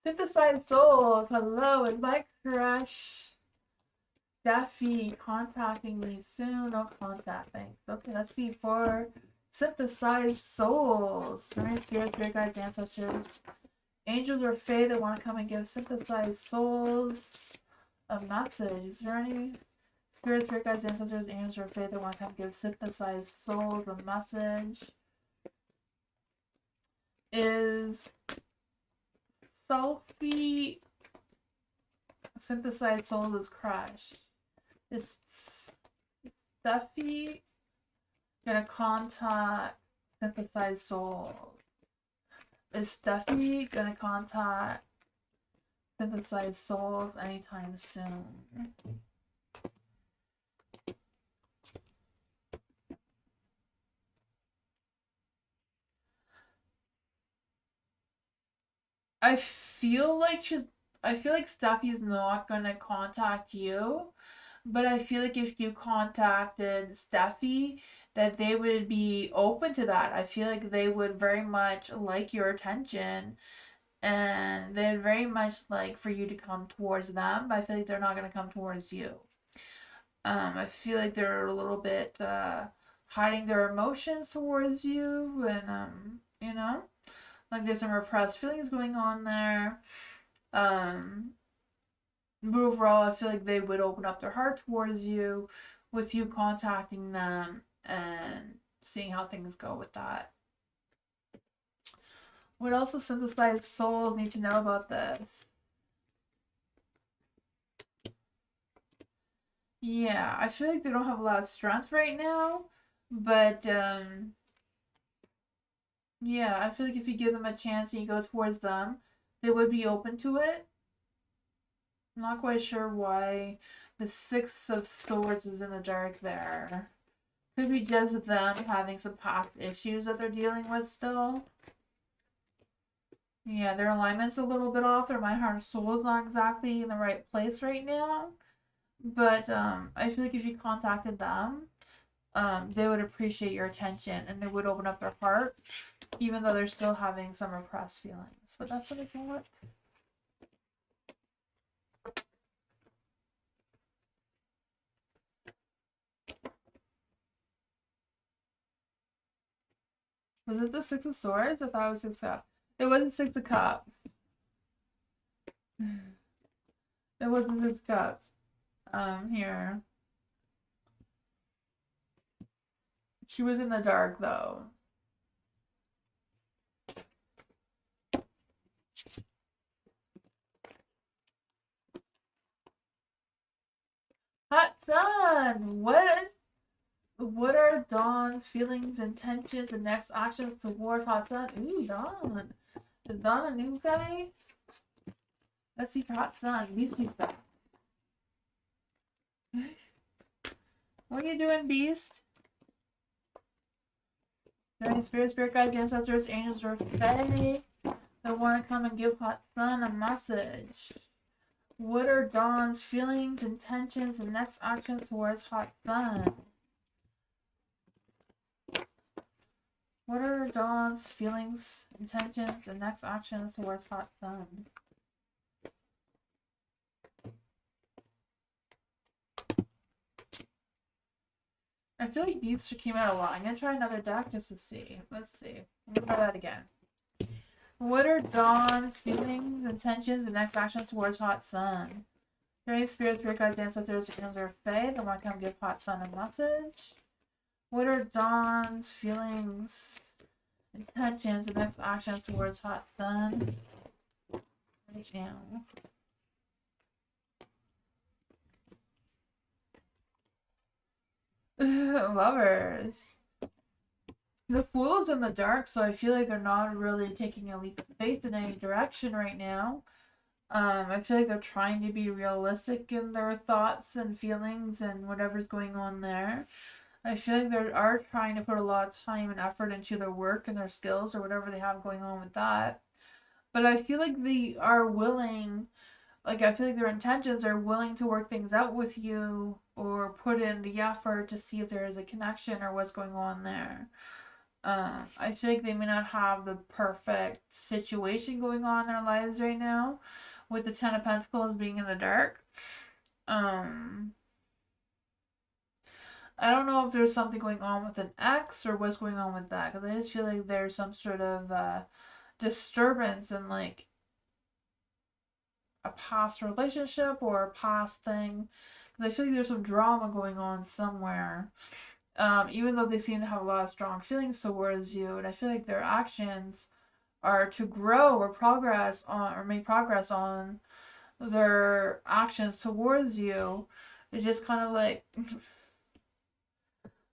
Synthesized Souls, hello, is my crush Steffi contacting me soon? No contact, thanks. Okay, let's see for Synthesized Souls. Spirit guides, ancestors, angels or fae that want to come and give Synthesized Souls a message. Is there any spirit guides, ancestors, angels or fae that want to come and give Synthesized Souls a message? Is Sophie Synthesized Souls is crushed. Is Steffi gonna contact Synthesized Souls? Is Steffi gonna contact Synthesized Souls anytime soon? I feel like Steffi's not gonna contact you, but I feel like if you contacted Steffi, that they would be open to that. I feel like they would very much like your attention, and they'd very much like for you to come towards them, but I feel like they're not gonna come towards you. I feel like they're a little bit hiding their emotions towards you, and you know, like there's some repressed feelings going on there. Um, but overall, I feel like they would open up their heart towards you, with you contacting them and seeing how things go with that. What else do synthesized souls need to know about this? Yeah, I feel like they don't have a lot of strength right now, but yeah, I feel like if you give them a chance and you go towards them, they would be open to it. I'm not quite sure why the Six of Swords is in the dark there. Could be just them having some past issues that they're dealing with still. Yeah, their alignment's a little bit off. Their mind, heart, and soul is not exactly in the right place right now. But I feel like if you contacted them, they would appreciate your attention and they would open up their heart, even though they're still having some repressed feelings. But that's what I call it. Was it the Six of Swords? I thought it was Six of Cups. It wasn't Six of Cups. It wasn't Six of Cups. Here. She was in the dark, though. Hot Sun! What are Dawn's feelings, intentions, and next actions towards Hot Sun? Ooh, Dawn. Is Dawn a new guy? Let's see for Hot Sun. Beastie's back. What are you doing, Beast? There any spirit guides, ancestors, angels, or fae that want to come and give Hot Sun a message? What are Dawn's feelings, intentions, and next actions towards Hot Sun? What are Dawn's feelings, intentions, and next actions towards Hot Sun? I feel like these two came out a lot. I'm gonna try another deck just to see. Let's see. Let me try that again. What are Dawn's feelings, intentions, and next actions towards Hot Sun? Are any spirits, spirit guides, ancestors, angels, or fae that want to come give Hot Sun a message? What are Dawn's feelings, intentions, and next actions towards Hot Sun right now? Lovers. The Fool is in the dark, so I feel like they're not really taking a leap of faith in any direction right now. I feel like they're trying to be realistic in their thoughts and feelings and whatever's going on there. I feel like they are trying to put a lot of time and effort into their work and their skills or whatever they have going on with that. But I feel like they are willing, like I feel like their intentions are willing to work things out with you or put in the effort to see if there is a connection or what's going on there. I feel like they may not have the perfect situation going on in their lives right now, with the Ten of Pentacles being in the dark. I don't know if there's something going on with an ex or what's going on with that, because I just feel like there's some sort of disturbance in like a past relationship or a past thing. Because I feel like there's some drama going on somewhere. Even though they seem to have a lot of strong feelings towards you, and I feel like their actions are to grow or progress on or make progress on their actions towards you. It's just kind of like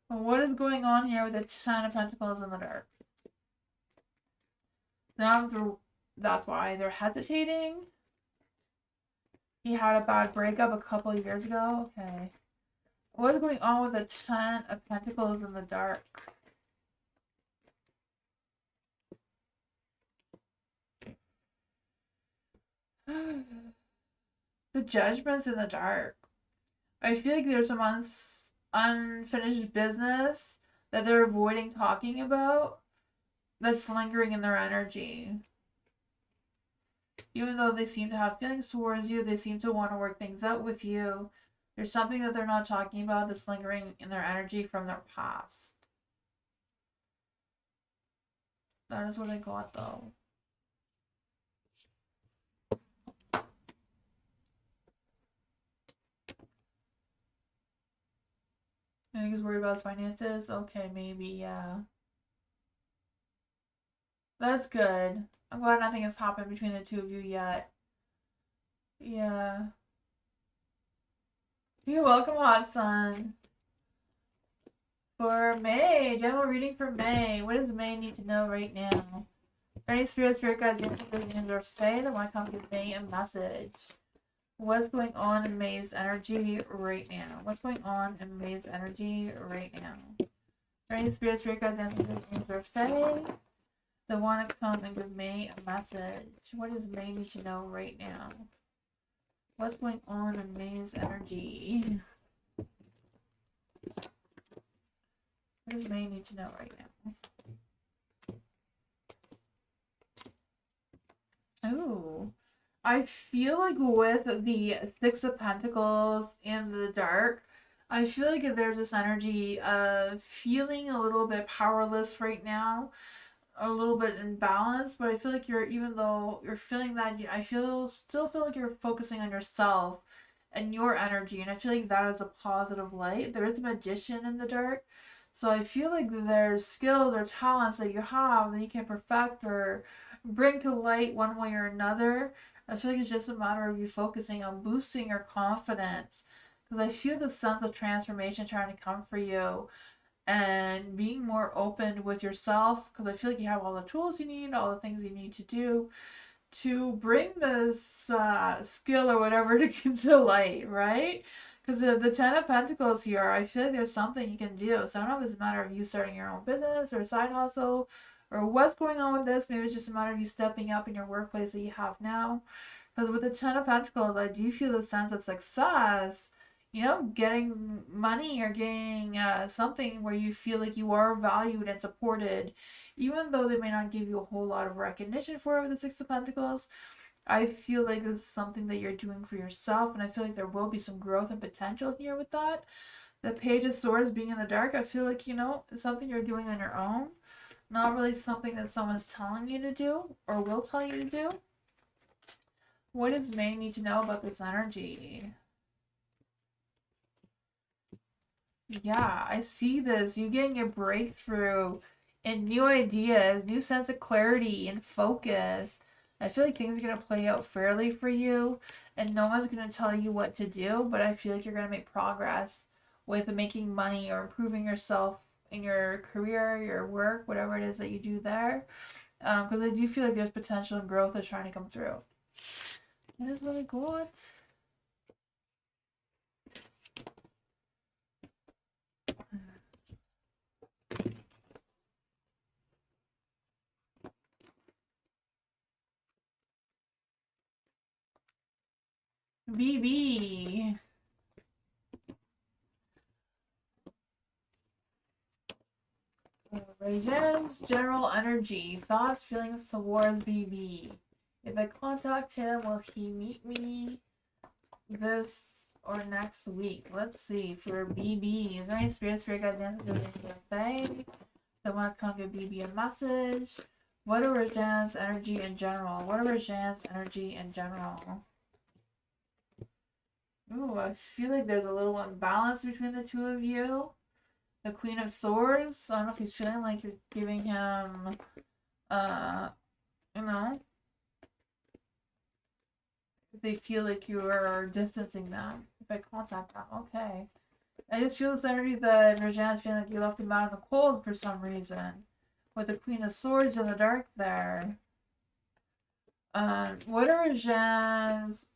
what is going on here with the Ten of Pentacles in the dark? Now that's why they're hesitating. He had a bad breakup a couple of years ago. Okay. What is going on with the Ten of Pentacles in the dark? The Judgment's in the dark. I feel like there's some unfinished business that they're avoiding talking about that's lingering in their energy. Even though they seem to have feelings towards you, they seem to want to work things out with you. There's something that they're not talking about that's lingering in their energy from their past. That is what I got though. I think he's worried about his finances. Okay, maybe, yeah. That's good. I'm glad nothing has happened between the two of you yet. Yeah. You're welcome, Hot Sun. For May, general reading for May. What does May need to know right now? Any spirit guides, and or fae that want to come give May a message. What's going on in May's energy right now? What's going on in May's energy right now? Any spirit guides, and or fae that want to come and give May a message. What does May need to know right now? What's going on in May's energy? What does May need to know right now? Ooh. I feel like with the Six of Pentacles in the dark, I feel like if there's this energy of feeling a little bit powerless right now, a little bit imbalanced, but I feel like even though you're feeling that, still feel like you're focusing on yourself and your energy, and I feel like that is a positive light. There is a magician in the dark, so I feel like there's skills or talents that you have that you can perfect or bring to light one way or another. I feel like it's just a matter of you focusing on boosting your confidence, because I feel the sense of transformation trying to come for you and being more open with yourself, because I feel like you have all the tools you need, all the things you need to do to bring this skill or whatever to light, right? Because the Ten of Pentacles here, I feel like there's something you can do. So I don't know if it's a matter of you starting your own business or side hustle or what's going on with this. Maybe it's just a matter of you stepping up in your workplace that you have now. Because with the Ten of Pentacles, I do feel a sense of success, you know, getting money or getting something where you feel like you are valued and supported, even though they may not give you a whole lot of recognition for it with the Six of Pentacles. I feel like this is something that you're doing for yourself, and I feel like there will be some growth and potential here with that. The Page of Swords being in the dark, I feel like, you know, it's something you're doing on your own, not really something that someone's telling you to do or will tell you to do. What does May need to know about this energy? Yeah, I see this. You getting a breakthrough and new ideas, new sense of clarity and focus. I feel like things are going to play out fairly for you, and no one's going to tell you what to do, but I feel like you're going to make progress with making money or improving yourself in your career, your work, whatever it is that you do there. Because I do feel like there's potential and growth that's trying to come through. That is really good. BB. Regents, general energy, thoughts, feelings towards BB. If I contact him, will he meet me this or next week? Let's see. For BB, is there any spirit guides, answers, anything? They want to come give BB a message. What are Regent's energy in general? What are Regent's energy in general? Ooh, I feel like there's a little imbalance between the two of you. The Queen of Swords. I don't know if he's feeling like you're giving him, you know, if they feel like you are distancing them. If I contact them, okay. I just feel this energy that Regina's feeling like you left him out in the cold for some reason. With the Queen of Swords in the dark there. What are Regina's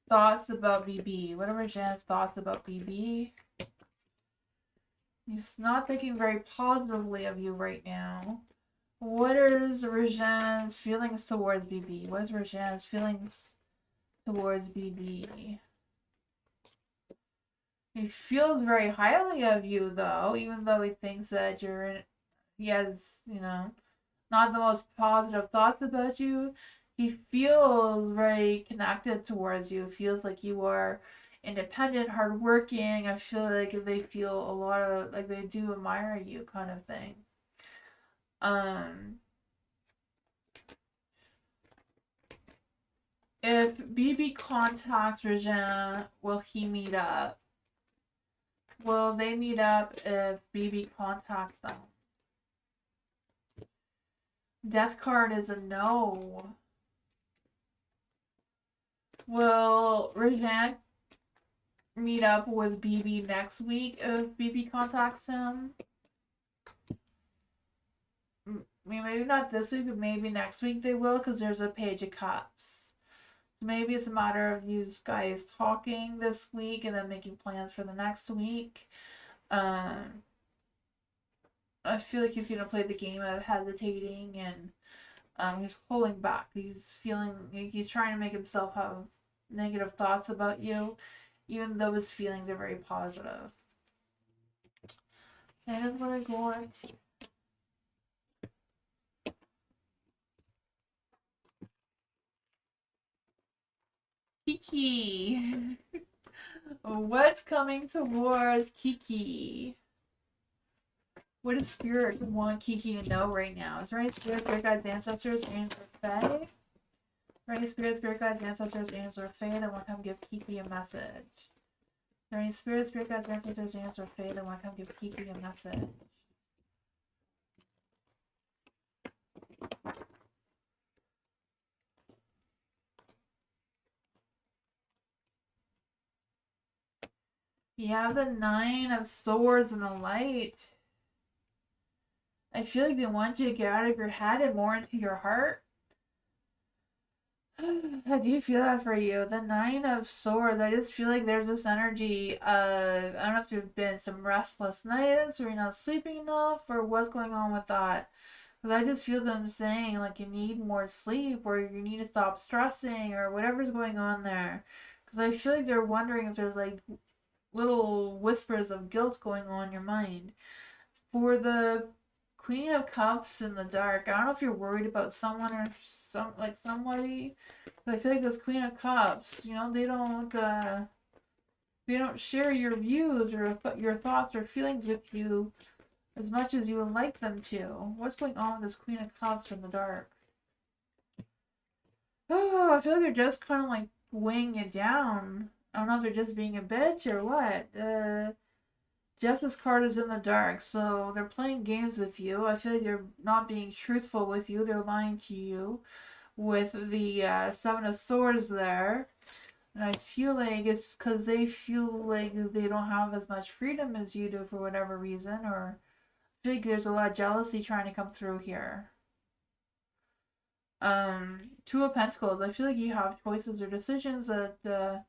thoughts about BB? What are Regina's thoughts about BB? He's not thinking very positively of you right now. What is Regina's feelings towards BB? What is Regina's feelings towards BB. He feels very highly of you, though, even though he thinks that he has, not the most positive thoughts about you. He feels very connected towards you. Feels like you are independent, hardworking. I feel like they feel a lot of, like they do admire you, kind of thing. If BB contacts Regina, will he meet up? Will they meet up if BB contacts them? Death card is a no. Will Regina meet up with BB next week if BB contacts him? Maybe not this week, but maybe next week they will, because there's a Page of Cups. So maybe it's a matter of you guys talking this week and then making plans for the next week. I feel like he's going to play the game of hesitating, and he's holding back. He's trying to make himself have negative thoughts about you, even though his feelings are very positive. That is what I want. Kiki. What's coming towards Kiki? What does Spirit want Kiki to know right now? Is there any Spirit guides, ancestors, angels, or fae? Any spirit guides, ancestors, angels, or fae that want to come give Kiki a message? Are there any spirit guides, ancestors, angels, or fae that want to come give Kiki a message? You have the 9 of Swords and the Light. I feel like they want you to get out of your head and more into your heart. How do you feel that for you? The 9 of Swords, I just feel like there's this energy of, I don't know if there's been some restless nights or you're not sleeping enough or what's going on with that. Because I just feel them saying like you need more sleep or you need to stop stressing or whatever's going on there. Because I feel like they're wondering if there's like little whispers of guilt going on in your mind. For the Queen of Cups in the dark, I don't know if you're worried about someone or somebody, but I feel like this Queen of Cups, they don't share your views or your thoughts or feelings with you as much as you would like them to. What's going on with this Queen of Cups in the dark? Oh, I feel like they're just kind of like weighing it down. I don't know if they're just being a bitch or what. Justice card is in the dark, so they're playing games with you. I feel like they're not being truthful with you. They're lying to you with the 7 of Swords there. And I feel like it's because they feel like they don't have as much freedom as you do for whatever reason, or I feel like there's a lot of jealousy trying to come through here. 2 of Pentacles. I feel like you have choices or decisions that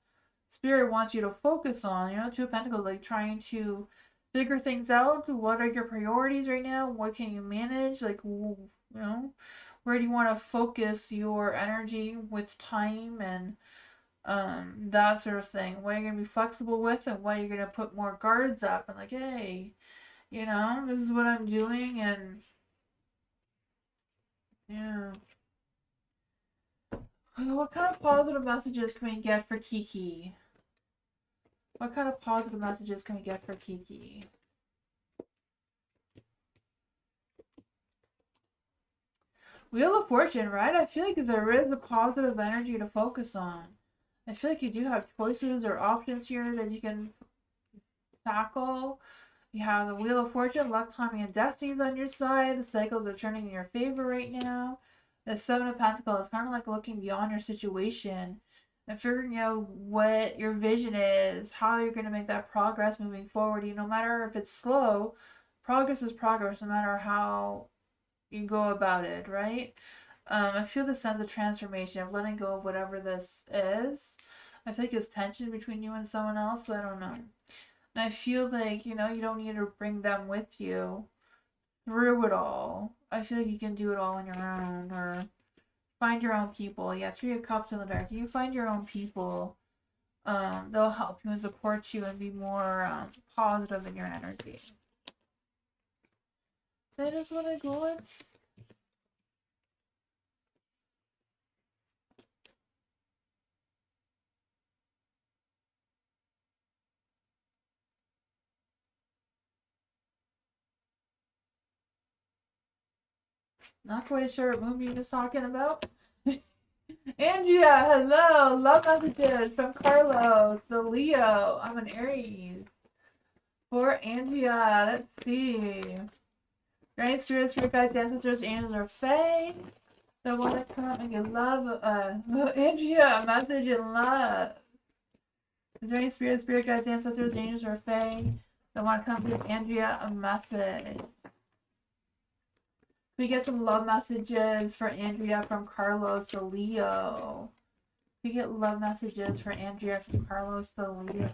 Spirit wants you to focus on. 2 of Pentacles, like trying to figure things out. What are your priorities right now? What can you manage? Like, where do you want to focus your energy with time and that sort of thing? What are you going to be flexible with and what you're going to put more guards up and like, hey, this is what I'm doing and yeah. What kind of positive messages can we get for Kiki? What kind of positive messages can we get for Kiki? Wheel of Fortune, right? I feel like there is a positive energy to focus on. I feel like you do have choices or options here that you can tackle. You have the Wheel of Fortune, luck, timing, and destiny is on your side. The cycles are turning in your favor right now. The 7 of Pentacles is kind of like looking beyond your situation and figuring out what your vision is, how you're going to make that progress moving forward. No matter if it's slow, progress is progress, no matter how you go about it, right? I feel the sense of transformation, of letting go of whatever this is. I feel like it's tension between you and someone else. I don't know. And I feel like, you don't need to bring them with you through it all. I feel like you can do it all on your own or Find your own people. Yeah, Three of Cups in the dark. You find your own people. They'll help you and support you and be more positive in your energy. That is what I go with. Not quite sure what movie he was talking about. Andrea, hello. Love messages from Carlos, the Leo. I'm an Aries. For Andrea, let's see. Right, spirits, spirit guides, ancestors, angels, or fae. The one that come and give love. Andrea, a message in love. Is there any spirit, spirit guides, ancestors, angels, or fae that want to come give Andrea a message? We get some love messages for Andrea from Carlos the Leo. We get love messages for Andrea from Carlos the Leo.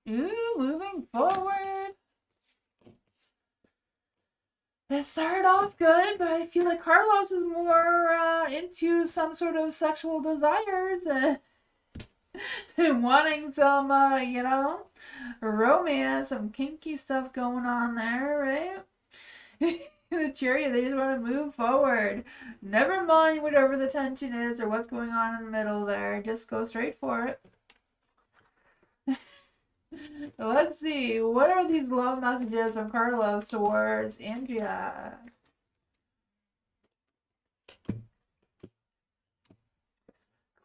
Ooh, moving forward. It started off good, but I feel like Carlos is more into some sort of sexual desires and wanting some, you know, romance, some kinky stuff going on there, right? The chariot, they just want to move forward. Never mind whatever the tension is or what's going on in the middle there. Just go straight for it. Let's see. What are these love messages from Carlos towards Andrea?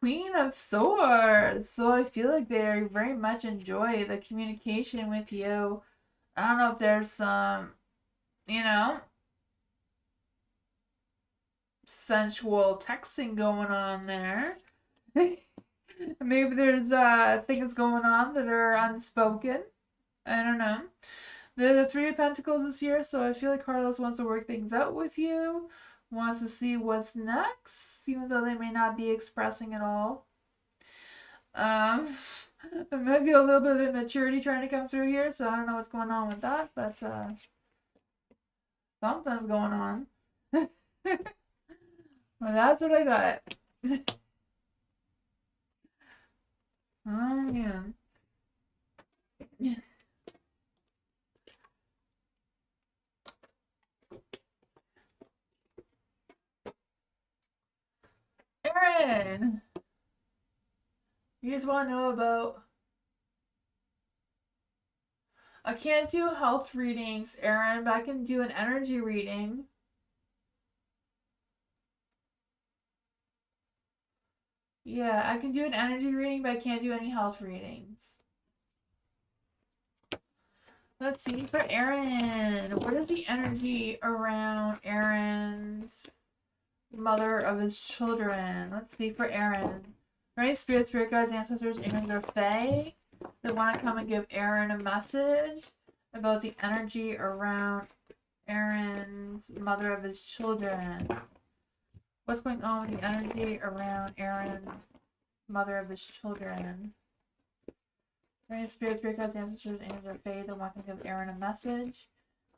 Queen of Swords. So I feel like they very much enjoy the communication with you. I don't know if there's some, you know, sensual texting going on there. Maybe there's things going on that are unspoken. I don't know. The Three of Pentacles this year, so I feel like Carlos wants to work things out with you. Wants to see what's next, even though they may not be expressing it all. There might be a little bit of immaturity trying to come through here, so I don't know what's going on with that, but something's going on. Well, that's what I got. Oh, yeah. Aaron! You just want to know about... I can't do health readings, Aaron, but I can do an energy reading. Yeah, I can do an energy reading, but I can't do any health readings. Let's see, for Aaron, what is the energy around Aaron's mother of his children? Let's see, for Aaron. Right, spirit, spirit guides, ancestors, angels, or fae that want to come and give Aaron a message about the energy around Aaron's mother of his children. What's going on with the energy around Aaron's mother of his children? Right, spirit, spirit guides, ancestors, angels, or fae that want to give Aaron a message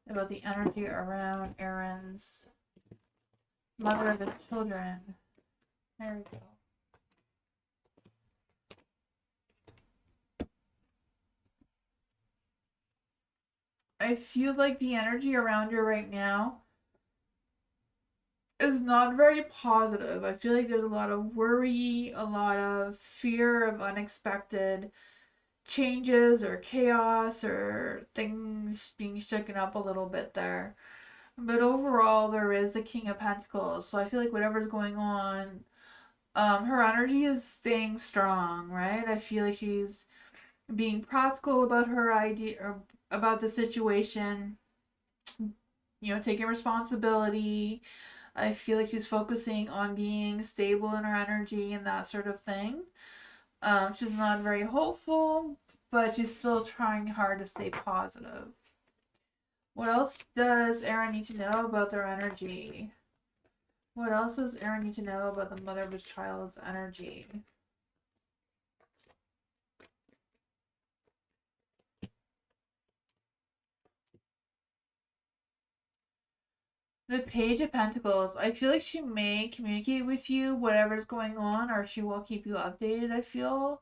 about the energy around Aaron's mother of his children. There we go. I feel like the energy around you right now is not very positive. I feel like there's a lot of worry, a lot of fear of unexpected changes or chaos or things being shaken up a little bit there. But overall, there is the King of Pentacles. So I feel like whatever's going on, her energy is staying strong, right? I feel like she's being practical about her idea or about the situation, you know, taking responsibility. I feel like she's focusing on being stable in her energy and that sort of thing. She's not very hopeful, but she's still trying hard to stay positive. What else does Aaron need to know about their energy? What else does Aaron need to know about the mother of his child's energy? The Page of Pentacles. I feel like she may communicate with you whatever's going on, or she will keep you updated, I feel.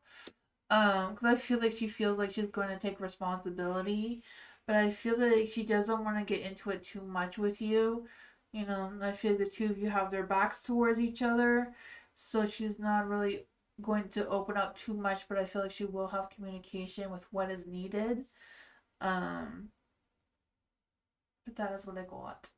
Because I feel like she feels like she's going to take responsibility. But I feel like she doesn't want to get into it too much with you. You know, I feel like the two of you have their backs towards each other. So she's not really going to open up too much, but I feel like she will have communication with what is needed. Um, but that is what I got.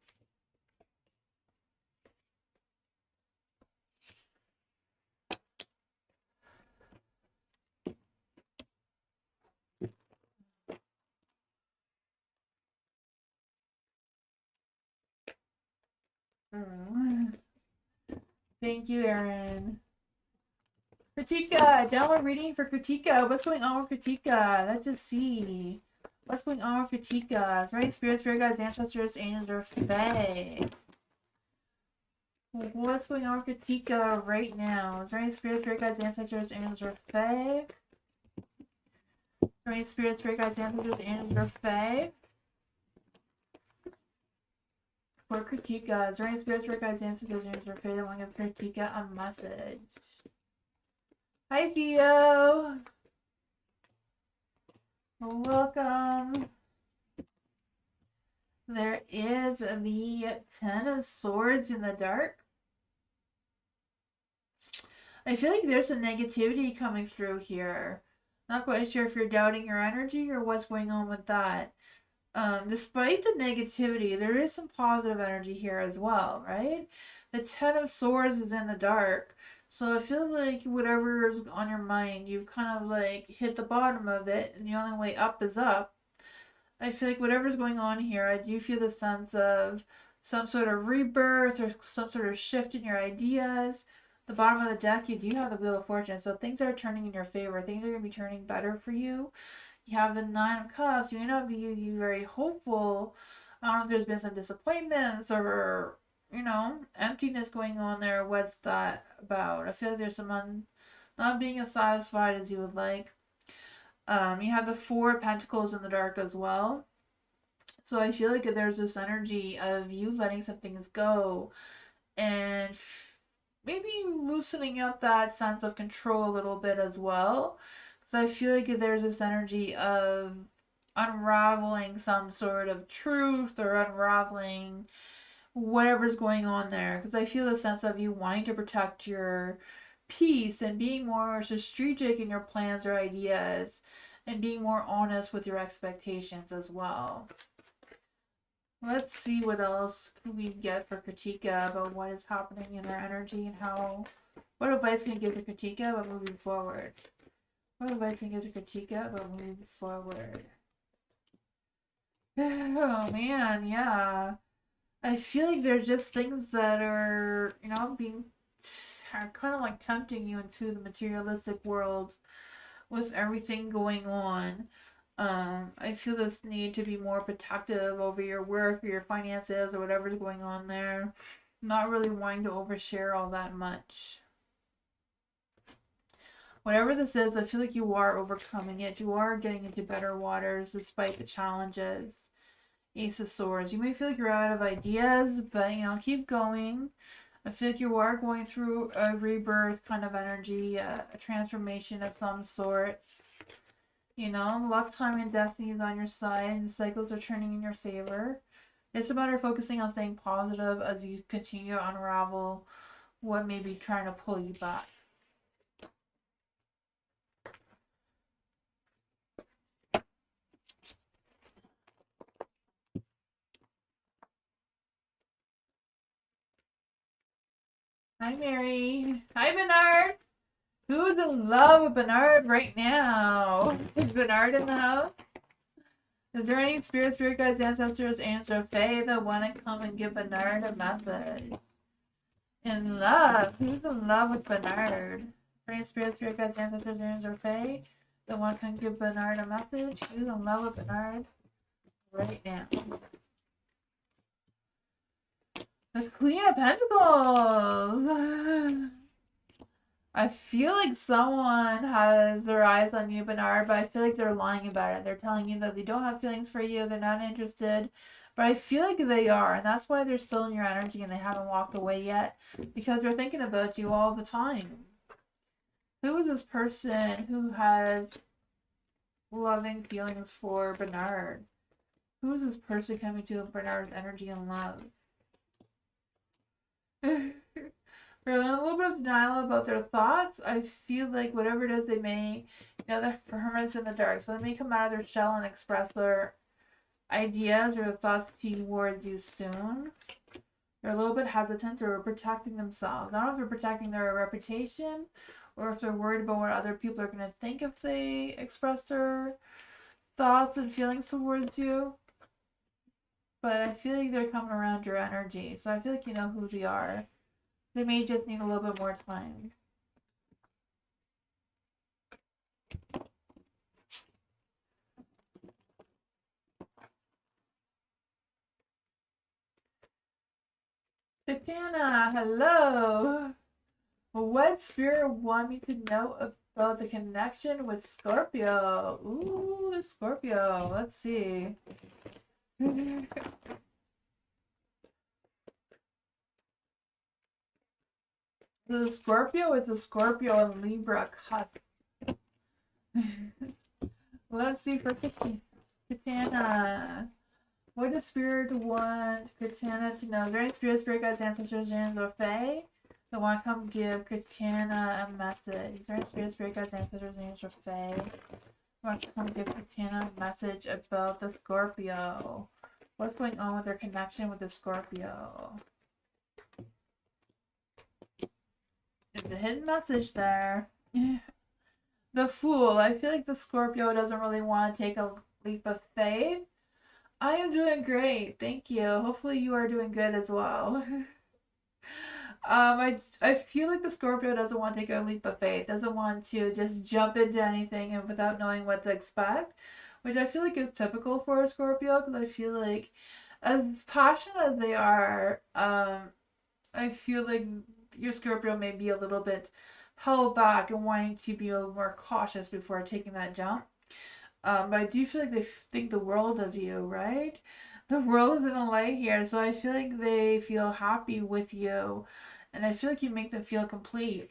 Thank you, Erin. Kritika, download reading for Kritika. What's going on with Kritika? Let's just see. What's going on with Kritika? Is there any spirits, spirit guides, ancestors, angels, or fae? What's going on with Kritika right now? Is there any spirits, spirit guides, ancestors, angels, or fae? Is there any spirits, spirit guides, ancestors, angels, or fae? For Kritika, is there any spirits, spirit guides, ancestors, angels, or fae that want to give Kritika a message? Hi, Theo. Welcome. There is the Ten of Swords in the dark. I feel like there's some negativity coming through here. Not quite sure if you're doubting your energy or what's going on with that. Despite the negativity, there is some positive energy here as well, right? The Ten of Swords is in the dark. So I feel like whatever is on your mind, you've kind of like hit the bottom of it, and the only way up is up. I feel like whatever's going on here, I do feel the sense of some sort of rebirth or some sort of shift in your ideas. The bottom of the deck, you do have the Wheel of Fortune, so things are turning in your favor. Things are going to be turning better for you. You have the Nine of Cups. You may not be very hopeful. I don't know if there's been some disappointments or, you know, emptiness going on there. What's that about? I feel like there's some not being as satisfied as you would like. You have the Four of Pentacles in the dark as well. So I feel like there's this energy of you letting some things go and maybe loosening up that sense of control a little bit as well. So I feel like there's this energy of unraveling some sort of truth or unraveling whatever's going on there. Because I feel the sense of you wanting to protect your peace and being more strategic in your plans or ideas and being more honest with your expectations as well. Let's see what else we get for Kritika about what is happening in her energy and what advice can you give to Kritika about moving forward? What advice can you give to Kritika about moving forward? Oh man, yeah. I feel like they're just things that are, you know, are kind of like tempting you into the materialistic world with everything going on. I feel this need to be more protective over your work or your finances or whatever's going on there. Not really wanting to overshare all that much. Whatever this is, I feel like you are overcoming it. You are getting into better waters despite the challenges. Ace of Swords. You may feel like you're out of ideas, but, you know, keep going. I feel like you are going through a rebirth kind of energy, a transformation of some sorts. You know, luck, time, and destiny is on your side, and the cycles are turning in your favor. It's a matter of focusing on staying positive as you continue to unravel what may be trying to pull you back. Hi, Mary. Hi, Bernard. Who's in love with Bernard right now? Is Bernard in the house? Is there any spirit guides, ancestors, angels, or fae that want to come and give Bernard a message? In love? Who's in love with Bernard? Is there any spirit guides, ancestors, angels, or fae that want to come give Bernard a message? Who's in love with Bernard right now? The Queen of Pentacles! I feel like someone has their eyes on you, Bernard, but I feel like they're lying about it. They're telling you that they don't have feelings for you, they're not interested, But I feel like they are, and that's why they're still in your energy and they haven't walked away yet, because they're thinking about you all the time. Who is this person who has loving feelings for Bernard? Who is this person coming to Bernard's energy and love? They're in a little bit of denial about their thoughts. I feel like whatever it is they may, they're hermits in the dark, so they may come out of their shell and express their ideas or thoughts towards you soon. They're a little bit hesitant or protecting themselves. I don't know if they're protecting their reputation or if they're worried about what other people are going to think if they express their thoughts and feelings towards you. But I feel like they're coming around your energy, so I feel like you know who they are. They may just need a little bit more time. Katana, hello. What spirit want me to know about the connection with Scorpio? Ooh, Scorpio. Let's see. The Scorpio is a Scorpio and Libra cut. Let's see for Katana. What does Spirit want Katana to know? Is there any Spirit guides, ancestors, and or Fae that want to come give Katana a message? Is there any Spirit guides, ancestors, and or Fae that want to come give Katana a message about the Scorpio? What's going on with their connection with the Scorpio? There's a hidden message there. The Fool. I feel like the Scorpio doesn't really want to take a leap of faith. I am doing great, thank you. Hopefully you are doing good as well. I feel like the Scorpio doesn't want to take a leap of faith, doesn't want to just jump into anything and without knowing what to expect, which I feel like is typical for a Scorpio, because I feel like as passionate as they are, I feel like your Scorpio may be a little bit held back and wanting to be a little more cautious before taking that jump. But I do feel like they think the world of you, right? The world is in a light here, so I feel like they feel happy with you, and I feel like you make them feel complete.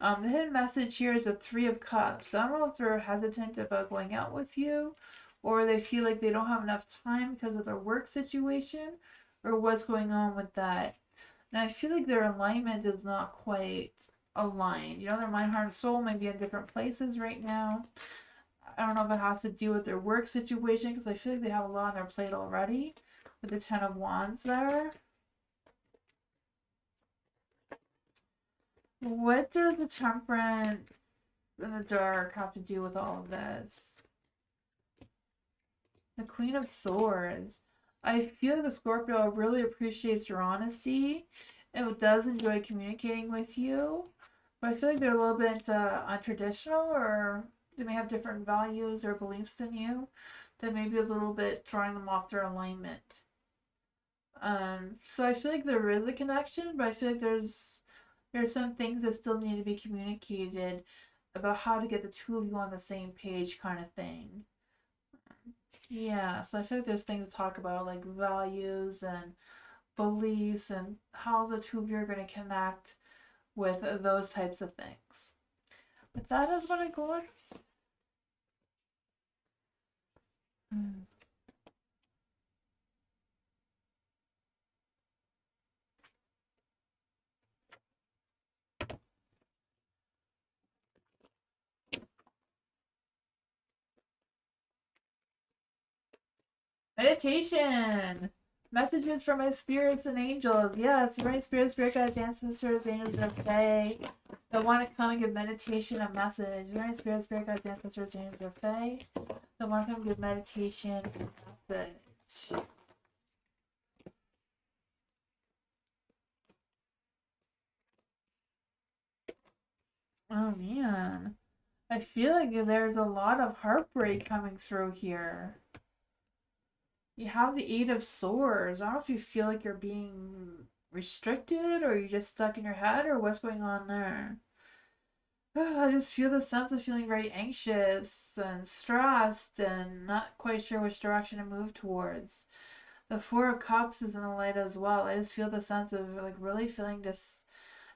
The hidden message here is a 3 of Cups. So I don't know if they're hesitant about going out with you, or they feel like they don't have enough time because of their work situation, or what's going on with that. And I feel like their alignment is not quite aligned. Their mind, heart, and soul may be in different places right now. I don't know if it has to do with their work situation, because I feel like they have a lot on their plate already with the 10 of Wands there. What does the Temperance in the dark have to do with all of this? The Queen of Swords. I feel the Scorpio really appreciates your honesty and does enjoy communicating with you, but I feel like they're a little bit untraditional, or they may have different values or beliefs than you that may be a little bit throwing them off their alignment. So I feel like there is a connection, but I feel like there's some things that still need to be communicated about how to get the two of you on the same page, kind of thing. Yeah, so I feel like there's things to talk about, like values and beliefs and how the two of you are going to connect with those types of things. But that is what I got. Meditation. Messages from my spirits and angels. Yes, my spirit guides, ancestors, angels, and fae that want to come and give meditation a message. My spirit guides, ancestors, angels, and fae that want to come and give meditation a message. Oh man, I feel like there's a lot of heartbreak coming through here. You have the 8 of Swords. I don't know if you feel like you're being restricted or you're just stuck in your head or what's going on there. I just feel the sense of feeling very anxious and stressed and not quite sure which direction to move towards. The Four of Cups is in the light as well. I just feel the sense of like really feeling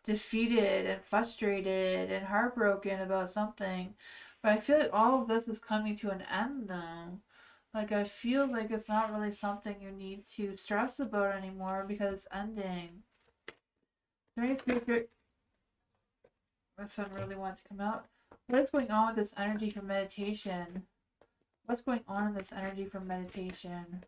defeated and frustrated and heartbroken about something. But I feel like all of this is coming to an end now. Like I feel like it's not really something you need to stress about anymore because it's ending. Very spirit. This one really wants to come out. What is going on with this energy for meditation? What's going on in this energy for meditation?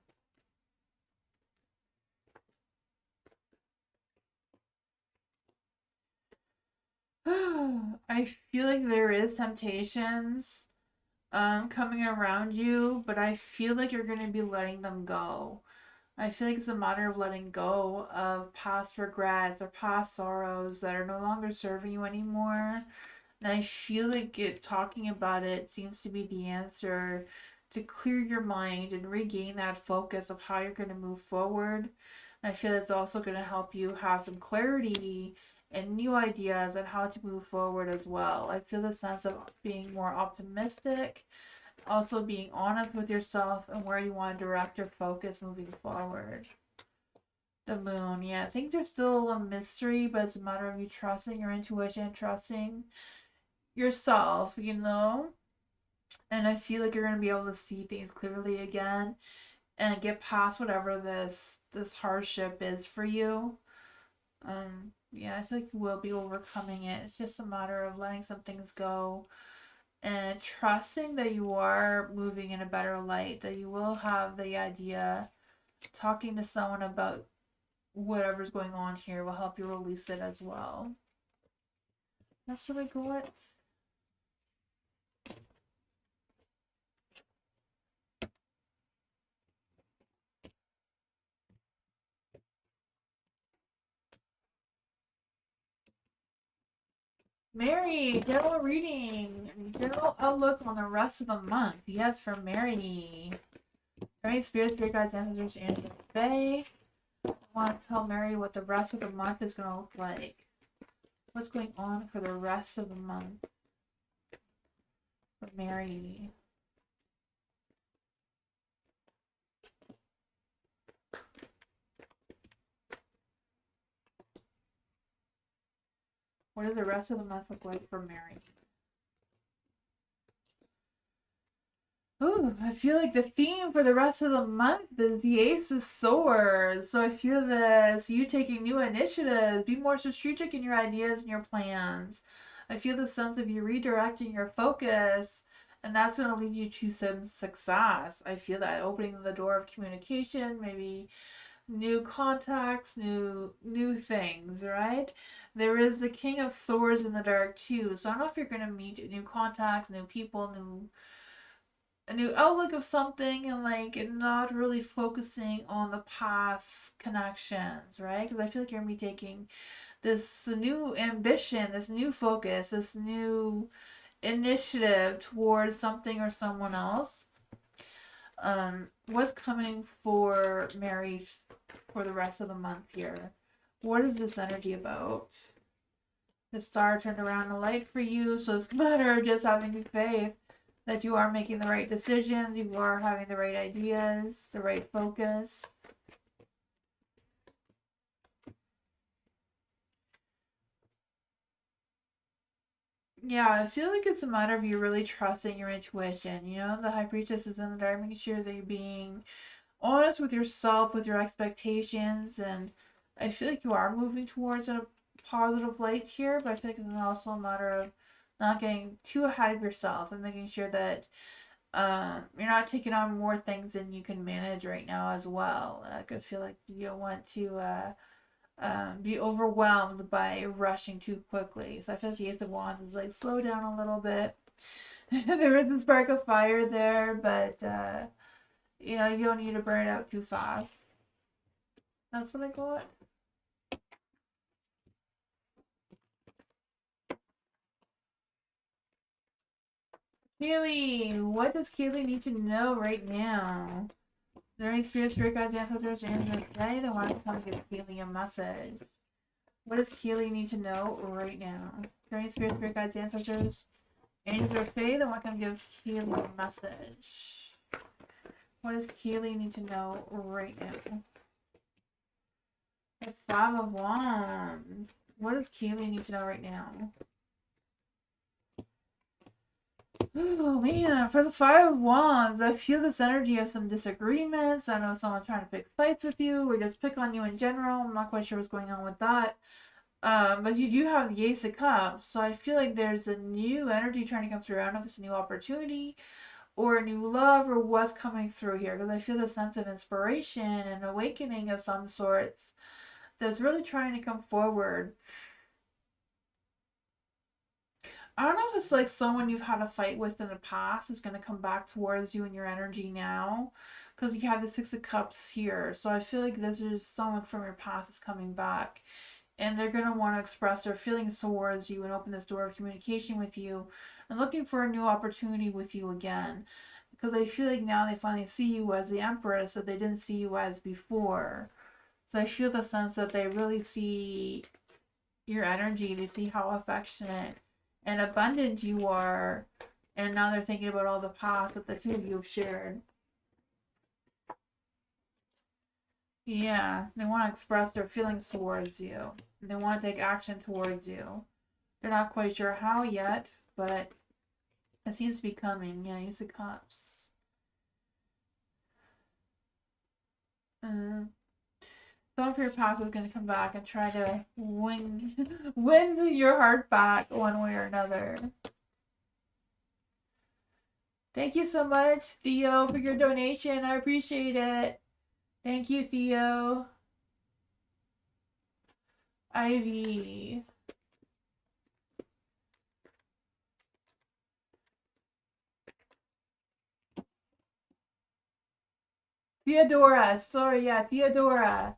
I feel like there is temptations coming around you, but I feel like you're going to be letting them go. I feel like it's a matter of letting go of past regrets or past sorrows that are no longer serving you anymore. And I feel like talking about it seems to be the answer to clear your mind and regain that focus of how you're going to move forward. And I feel it's also going to help you have some clarity and new ideas on how to move forward as well. I feel the sense of being more optimistic, also being honest with yourself and where you want to direct your focus moving forward. The moon, yeah, things are still a mystery, but it's a matter of you trusting your intuition, trusting yourself, you know? And I feel like you're going to be able to see things clearly again and get past whatever this hardship is for you. Yeah, I feel like you will be overcoming it. It's just a matter of letting some things go and trusting that you are moving in a better light, that you will have the idea. Talking to someone about whatever's going on here will help you release it as well. That's really good. Mary, general reading, general outlook on the rest of the month. Yes, for Mary. Mary, spirits, spirit guides, ancestors, and Fae. I want to tell Mary what the rest of the month is going to look like. What's going on for the rest of the month for Mary? What does the rest of the month look like for Mary? Ooh, I feel like the theme for the rest of the month is the Ace of Swords. So I feel this, you taking new initiatives, be more strategic in your ideas and your plans. I feel the sense of you redirecting your focus, and that's going to lead you to some success. I feel that opening the door of communication, maybe new contacts, new things, right? There is the King of Swords in the dark too. So I don't know if you're going to meet new contacts, new people, a new outlook of something, and like not really focusing on the past connections, right? Because I feel like you're gonna be taking this new ambition, this new focus, this new initiative towards something or someone else. What's coming for Mary for the rest of the month here? What is this energy about? The star turned around the light for you, so it's a matter of just having faith that you are making the right decisions, you are having the right ideas, the right focus. Yeah, I feel like it's a matter of you really trusting your intuition. You know, the High Priestess is in the dark, making sure that you're being honest with yourself, with your expectations, and I feel like you are moving towards a positive light here, but I feel like it's also a matter of not getting too ahead of yourself and making sure that you're not taking on more things than you can manage right now as well. Like I feel like you don't want to be overwhelmed by rushing too quickly. So I feel like the Ace of Wands is like slow down a little bit. There is a spark of fire there, but you know, you don't need to burn it out too fast. That's what I got. Kaylee, what does Kaylee need to know right now? Are there any spirits, spirit guides, ancestors, and today that want to come and give Kaylee a message? What does Kaylee need to know right now? Are there any spirits, spirit guides, ancestors, angels, or fae that want to come give Kaylee a message? What does Keely need to know right now? The Five of Wands. What does Keely need to know right now? Oh man, for the Five of Wands, I feel this energy of some disagreements. I know someone trying to pick fights with you or just pick on you in general. I'm not quite sure what's going on with that. But you do have the Ace of Cups, so I feel like there's a new energy trying to come through. I don't know if it's a new opportunity or a new love or what's coming through here, because I feel the sense of inspiration and awakening of some sorts that's really trying to come forward. I don't know if it's like someone you've had a fight with in the past is going to come back towards you in your energy now, because you have the Six of Cups here. So I feel like this is someone from your past is coming back, and they're going to want to express their feelings towards you and open this door of communication with you and looking for a new opportunity with you again, because I feel like now they finally see you as the Empress that they didn't see you as before. So I feel the sense that they really see your energy. They see how affectionate and abundant you are, and now they're thinking about all the past that the two of you have shared. Yeah, they want to express their feelings towards you. They want to take action towards you. They're not quite sure how yet, but it seems to be coming. Yeah, Ace of Cups. Someone from your past is going to come back and try to win your heart back one way or another. Thank you so much, Theo, for your donation. I appreciate it. Thank you, Theo. Ivy. Theodora. Sorry, yeah, Theodora.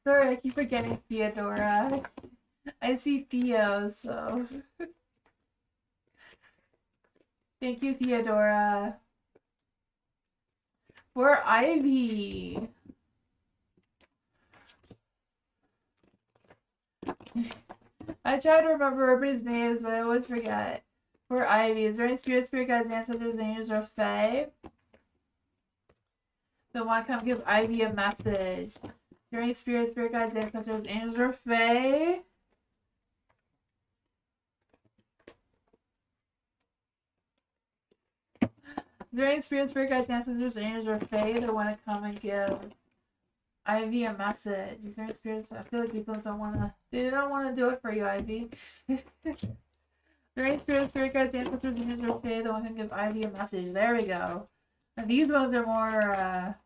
Sorry, I keep forgetting Theodora. I see Theo, so. Thank you, Theodora. For Ivy. I try to remember everybody's names, but I always forget. For Ivy, is there any spirit guides, ancestors, angels, or fae that want to come give Ivy a message? Is there any spirit guides, ancestors, angels, or fae? Is there any spirit guides, ancestors, angels, or fae that want to come and give Ivy a message? Is there any spirit? I feel like these ones don't want to. They don't want to do it for you, Ivy. Is there any spirit guides, ancestors, angels, or fae that want to give Ivy a message? There we go. And these ones are more.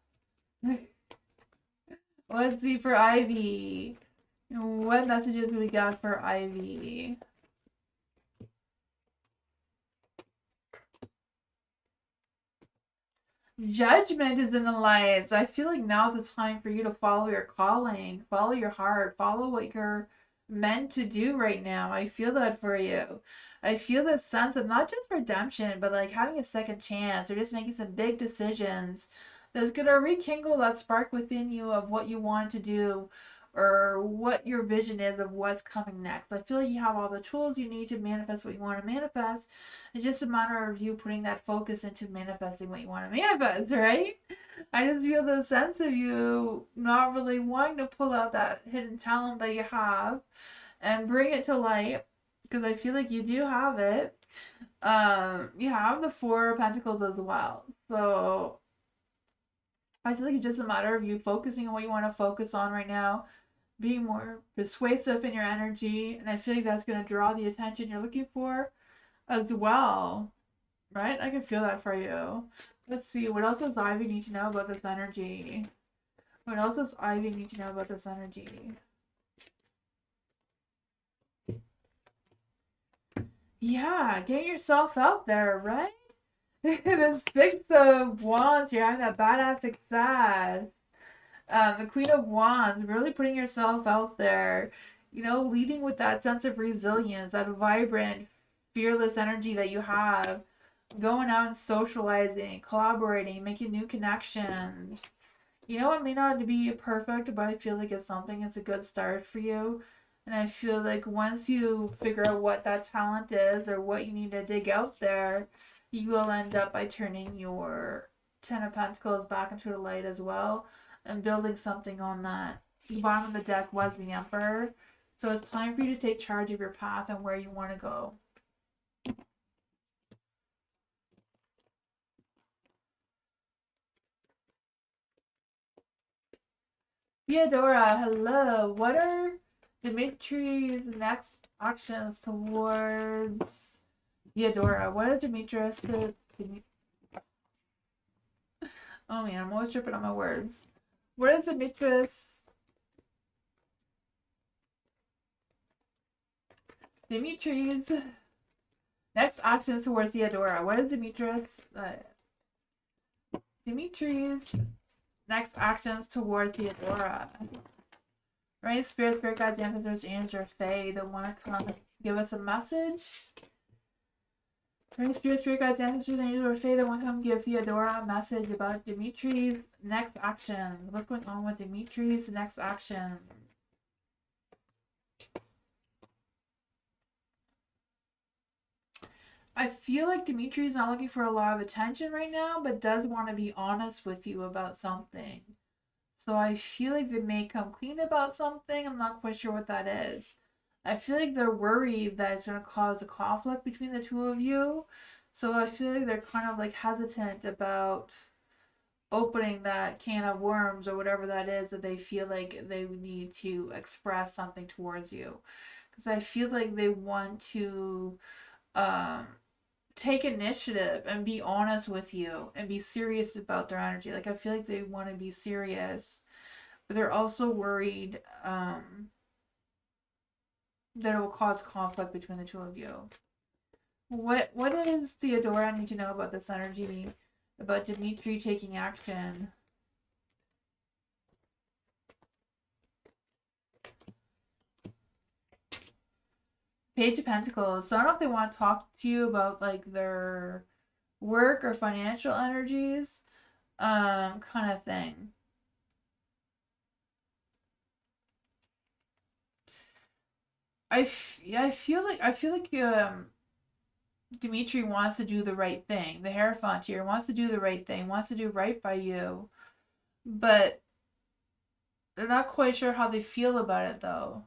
Let's see for Ivy. What messages do we got for Ivy? Judgment is in the lights. I feel like now's the time for you to follow your calling, follow your heart, follow what you're meant to do right now. I feel that for you. I feel this sense of not just redemption, but like having a second chance or just making some big decisions that's going to rekindle that spark within you of what you want to do or what your vision is of what's coming next. I feel like you have all the tools you need to manifest what you want to manifest. It's just a matter of you putting that focus into manifesting what you want to manifest, right? I just feel the sense of you not really wanting to pull out that hidden talent that you have and bring it to light, because I feel like you do have it. You have the Four of Pentacles as well. So I feel like it's just a matter of you focusing on what you want to focus on right now, being more persuasive in your energy, and I feel like that's going to draw the attention you're looking for as well, right? I can feel that for you. Let's see, what else does Ivy need to know about this energy? What else does Ivy need to know about this energy? Yeah, get yourself out there, right? The Six of Wands, you're having that badass success. The Queen of Wands, really putting yourself out there, leading with that sense of resilience, that vibrant, fearless energy that you have, going out and socializing, collaborating, making new connections. It may not be perfect, but I feel like it's something. It's a good start for you. And I feel like once you figure out what that talent is or what you need to dig out there, you will end up by turning your Ten of Pentacles back into the light as well, and building something on that. The bottom of the deck was the Emperor. So it's time for you to take charge of your path and where you want to go. Theodora, hello. What are Dimitri's next actions towards Theodora? What are Dimitri's... Oh man, I'm always tripping on my words. What is Dimitri's next actions towards Theodora? What is Dimitri's next actions towards Theodora? Right, spirit guides, ancestors, angels, or fae that want to come give us a message. Right, spirit guides, ancestors, angels, or fae that want to come give Theodora a message about Dimitri's next action. What's going on with Dimitri's next action? I feel like Dimitri's not looking for a lot of attention right now, but does want to be honest with you about something. So I feel like they may come clean about something. I'm not quite sure what that is. I feel like they're worried that it's going to cause a conflict between the two of you. So I feel like they're kind of like hesitant about opening that can of worms or whatever that is that they feel like they need to express something towards you. Because I feel like they want to take initiative and be honest with you and be serious about their energy. Like I feel like they want to be serious, but they're also worried that it will cause conflict between the two of you. What does Theodora need to know about this energy, about Dimitri taking action? Page of Pentacles. So I don't know if they want to talk to you about like their work or financial energies, kind of thing. I feel like Dimitri wants to do the right thing. The Hierophant here wants to do the right thing, wants to do right by you, but they're not quite sure how they feel about it though.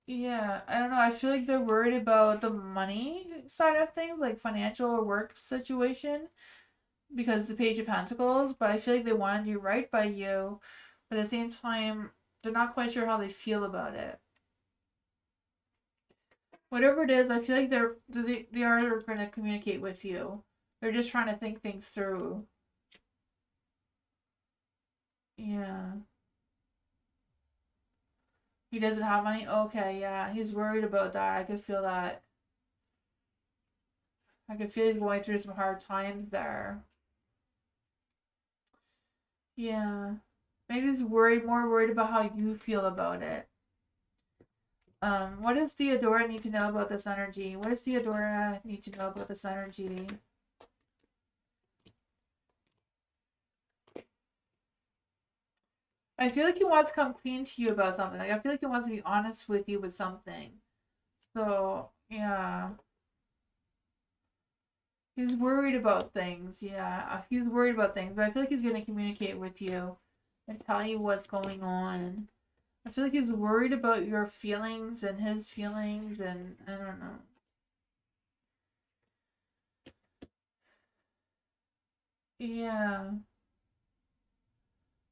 Yeah, I don't know. I feel like they're worried about the money side of things, like financial or work situation, because the Page of Pentacles, but I feel like they want to do right by you, but at the same time, they're not quite sure how they feel about it. Whatever it is, I feel like they are going to communicate with you. They're just trying to think things through. Yeah. He doesn't have money? Okay, yeah. He's worried about that. I could feel that. I could feel he's going through some hard times there. Yeah. Maybe he's more worried about how you feel about it. What does Theodora need to know about this energy? What does Theodora need to know about this energy? I feel like he wants to come clean to you about something. Like I feel like he wants to be honest with you with something. So, yeah. He's worried about things. Yeah, he's worried about things. But I feel like he's going to communicate with you and tell you what's going on. I feel like he's worried about your feelings and his feelings, and I don't know. Yeah.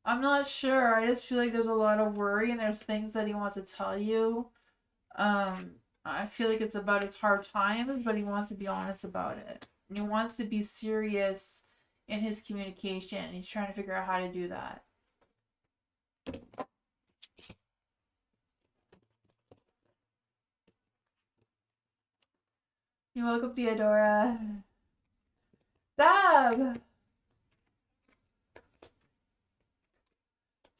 I'm not sure. I just feel like there's a lot of worry and there's things that he wants to tell you. I feel like it's about his hard times, but he wants to be honest about it. And he wants to be serious in his communication, and he's trying to figure out how to do that. You're welcome, Theodora. Stab!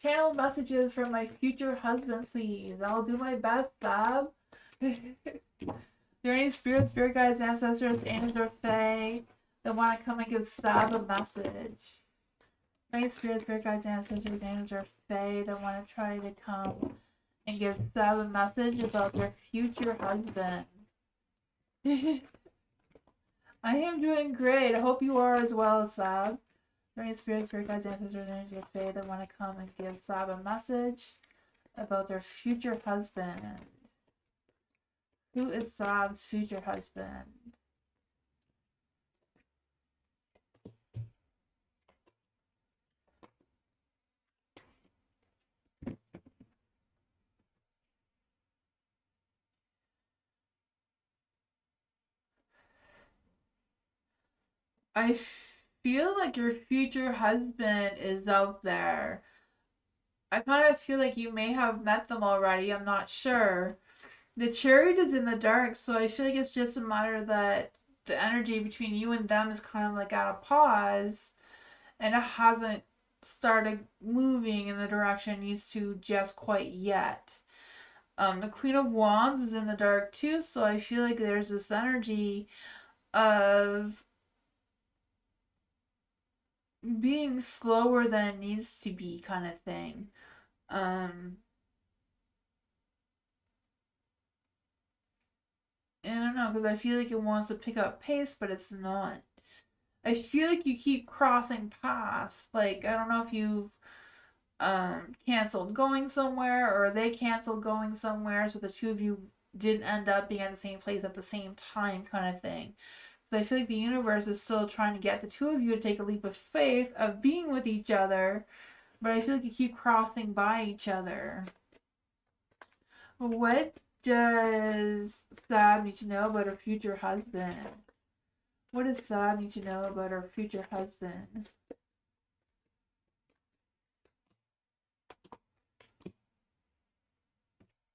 Channel messages from my future husband, please. I'll do my best, Sab. There any spirit guides, ancestors, angels, or fae that want to come and give Sab a message? Any spirit guides, ancestors, angels, or fae that want to try to come and give Sab a message about their future husband. I am doing great. I hope you are as well, Sab. Any spirits, spirit guides, ancestors, energy of faith that want to come and give Sab a message about their future husband. Who is Sab's future husband? I feel like your future husband is out there. I kind of feel like you may have met them already. I'm not sure. The chariot is in the dark, so I feel like it's just a matter that the energy between you and them is kind of like at a pause, and it hasn't started moving in the direction it needs to just quite yet. The Queen of Wands is in the dark too, so I feel like there's this energy of being slower than it needs to be, kind of thing. I don't know, because I feel like it wants to pick up pace, but it's not. I feel like you keep crossing paths. Like, I don't know if you canceled going somewhere or they canceled going somewhere, so the two of you didn't end up being at the same place at the same time, kind of thing. So I feel like the universe is still trying to get the two of you to take a leap of faith of being with each other, but I feel like you keep crossing by each other. What does Sab need to know about her future husband? What does Sab need to know about her future husband?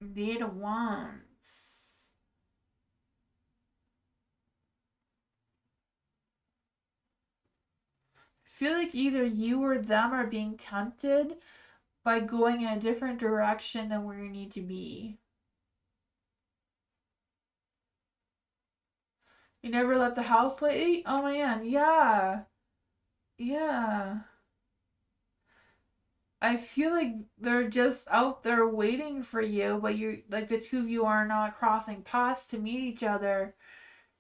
The Eight of Wands. I feel like either you or them are being tempted by going in a different direction than where you need to be. You never left the house lately? Oh man, yeah. Yeah. I feel like they're just out there waiting for you, but you like the two of you are not crossing paths to meet each other.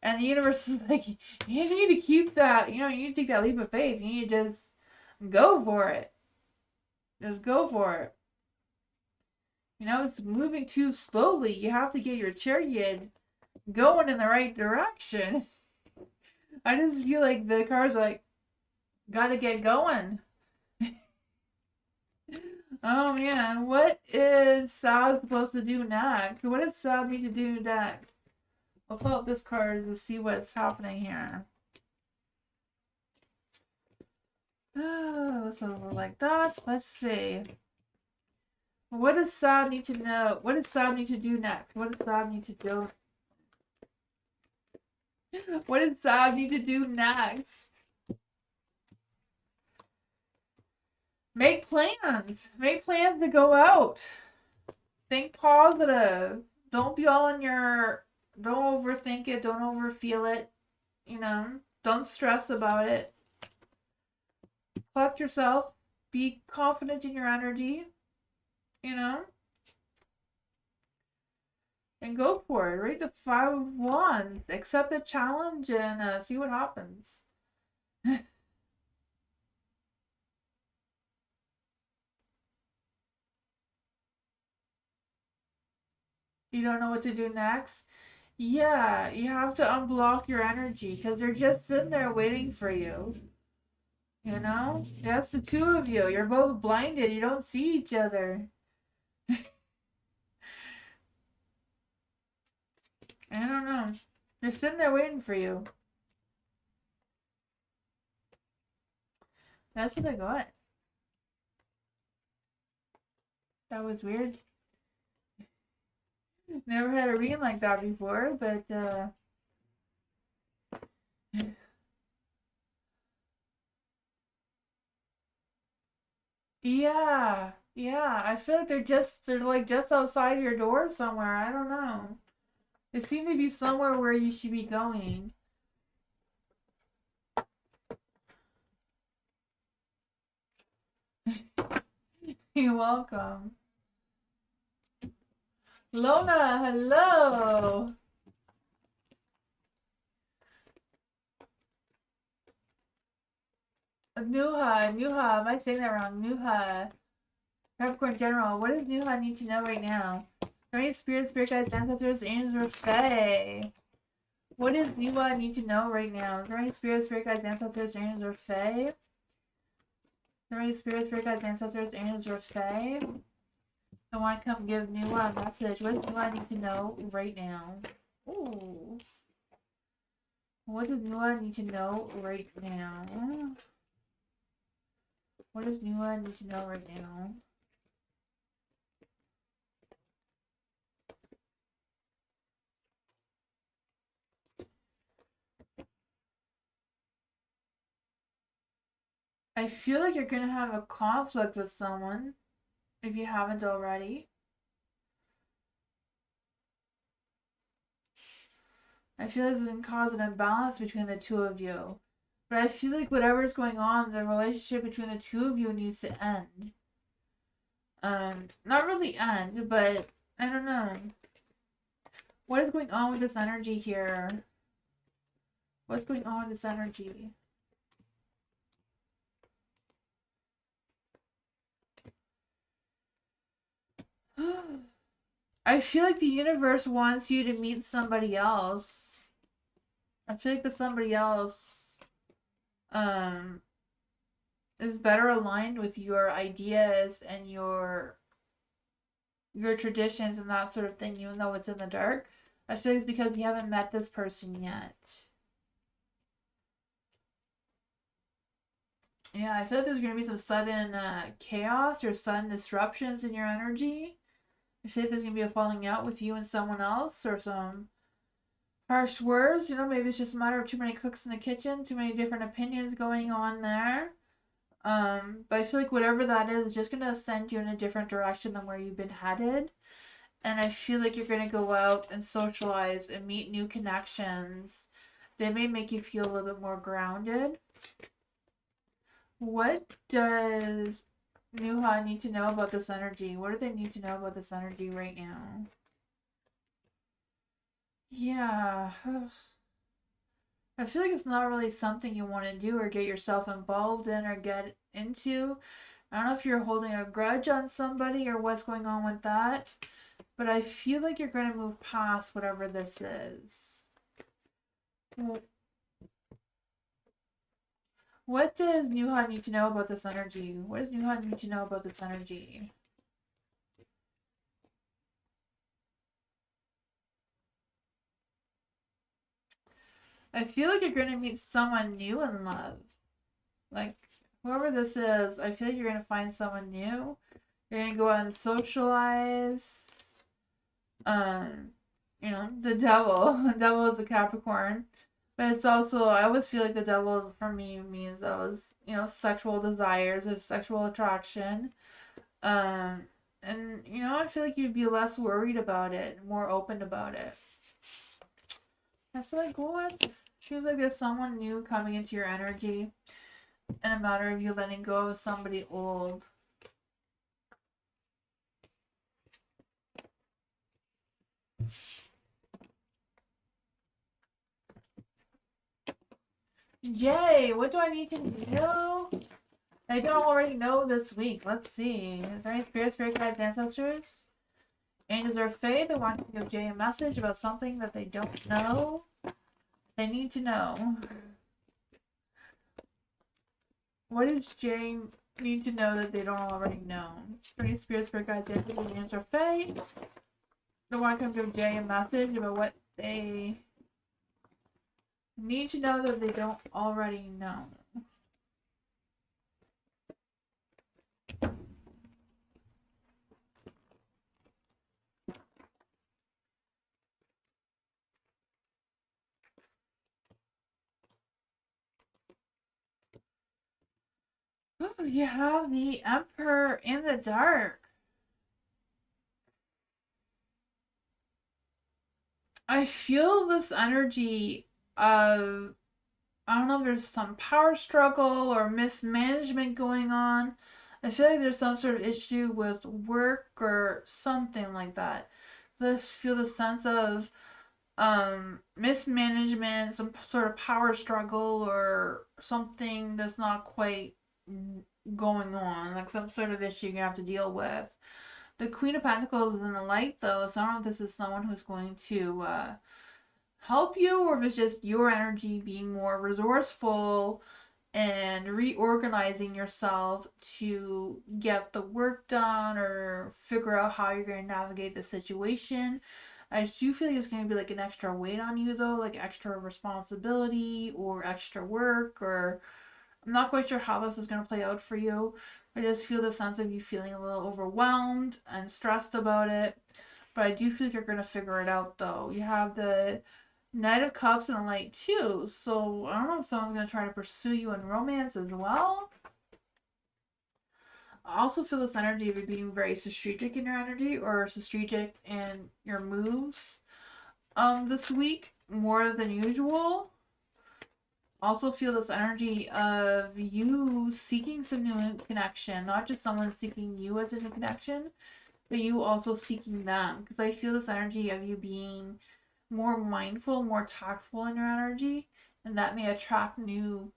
And the universe is like, you need to keep that, you need to take that leap of faith. You need to just go for it. Just go for it. It's moving too slowly. You have to get your chariot going in the right direction. I just feel like the cards are like, gotta get going. Oh man, what is Sab supposed to do next? What does Sab need to do next? I'll pull up this card to see what's happening here. This one will look like that. Let's see. What does Sab need to know? What does Sab need to do next? What does Sab need to do? What does Sab need to do next? Make plans. Make plans to go out. Think positive. Don't be all in your. Don't overthink it. Don't overfeel it. Don't stress about it. Collect yourself. Be confident in your energy. And go for it. Right? The 5 of Wands. Accept the challenge and see what happens. You don't know what to do next? Yeah, you have to unblock your energy because they're just sitting there waiting for you. That's the two of you. You're both blinded. You don't see each other. I don't know. They're sitting there waiting for you. That's what I got. That was weird. Never had a reading like that before, but yeah. Yeah, I feel like they're like just outside your door somewhere. I don't know. They seem to be somewhere where you should be going. You're welcome. Lona, hello. Nuha, am I saying that wrong? Nuha. Capricorn General, what does Nuha need to know right now? Are there any spirits, spirit guides, ancestors, angels, or fae? What does Nuha need to know right now? Is there any spirits, spirit guides, ancestors, angels, or fae? Is there any spirits, spirit guides, ancestors, angels, or fae? I want to come give Nuha a message. What does Nuha need to know right now? Ooh. What does Nuha need to know right now? What does Nuha need to know right now? I feel like you're going to have a conflict with someone, if you haven't already. I feel this is going to cause an imbalance between the two of you. But I feel like whatever's going on, the relationship between the two of you needs to end. Not really end, but I don't know. What is going on with this energy here? What's going on with this energy? I feel like the universe wants you to meet somebody else. I feel like the somebody else is better aligned with your ideas and your traditions and that sort of thing, even though it's in the dark. I feel like it's because you haven't met this person yet. Yeah, I feel like there's going to be some sudden chaos or sudden disruptions in your energy. I feel like there's going to be a falling out with you and someone else, or some harsh words. You know, maybe it's just a matter of too many cooks in the kitchen, too many different opinions going on there. But I feel like whatever that is just going to send you in a different direction than where you've been headed. And I feel like you're going to go out and socialize and meet new connections. They may make you feel a little bit more grounded. What does Nuha need to know about this energy? What do they need to know about this energy right now? Yeah. I feel like it's not really something you want to do or get yourself involved in or get into. I don't know if you're holding a grudge on somebody or what's going on with that, but I feel like you're going to move past whatever this is. What does Nuha need to know about this energy? What does Nuha need to know about this energy? I feel like you're going to meet someone new in love. Like, whoever this is, I feel like you're going to find someone new. You're going to go out and socialize. You know, the devil. The devil is a Capricorn. But it's also, I always feel like the devil for me means that was, you know, sexual desires or sexual attraction. And, you know, I feel like you'd be less worried about it, more open about it. I feel like what? Feels like there's someone new coming into your energy, and a matter of you letting go of somebody old. Jay, what do I need to know? I don't already know this week. Let's see. Is there any spirit guides, ancestors? Angels or fae that want to give Jay a message about something that they don't know? They need to know. What does Jay need to know that they don't already know? Is there any spirit guides, ancestors, angels or fae that want to give Jay a message about what they need to know that they don't already know? Oh, you have the Emperor in the dark. I feel this energy of, I don't know if there's some power struggle or mismanagement going on. I feel like there's some sort of issue with work or something like that. Just feel the sense of mismanagement, some sort of power struggle, or something that's not quite going on, like some sort of issue you're gonna have to deal with. The Queen of Pentacles is in the light though, so I don't know if this is someone who's going to help you, or if it's just your energy being more resourceful and reorganizing yourself to get the work done or figure out how you're going to navigate the situation. I do feel like it's going to be like an extra weight on you though, like extra responsibility or extra work, or I'm not quite sure how this is going to play out for you. I just feel the sense of you feeling a little overwhelmed and stressed about it. But I do feel like you're going to figure it out though. You have the Knight of Cups and a Light too. So I don't know if someone's going to try to pursue you in romance as well. I also feel this energy of you being very strategic in your energy, or strategic in your moves this week more than usual. Also feel this energy of you seeking some new connection, not just someone seeking you as a new connection, but you also seeking them. Because I feel this energy of you being more mindful, more tactful in your energy, and that may attract new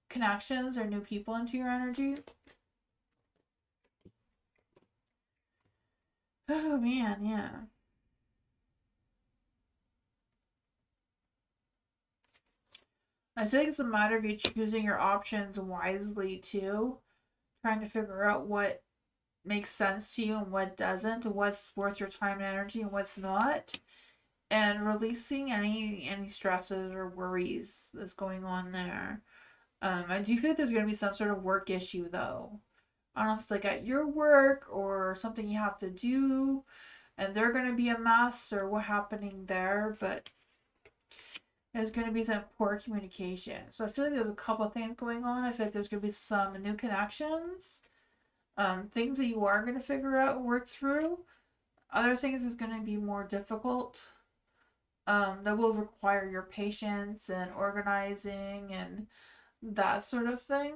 connections or new people into your energy. Oh man, yeah. I feel like it's a matter of you choosing your options wisely too, trying to figure out what makes sense to you and what doesn't, and what's worth your time and energy and what's not, and releasing any stresses or worries that's going on there. I do feel like there's going to be some sort of work issue though. I don't know if it's like at your work or something you have to do, and they're going to be a mess or what happening there, but there's going to be some poor communication. So I feel like there's a couple of things going on. I feel like there's going to be some new connections, things that you are going to figure out and work through. Other things is going to be more difficult, that will require your patience and organizing and that sort of thing,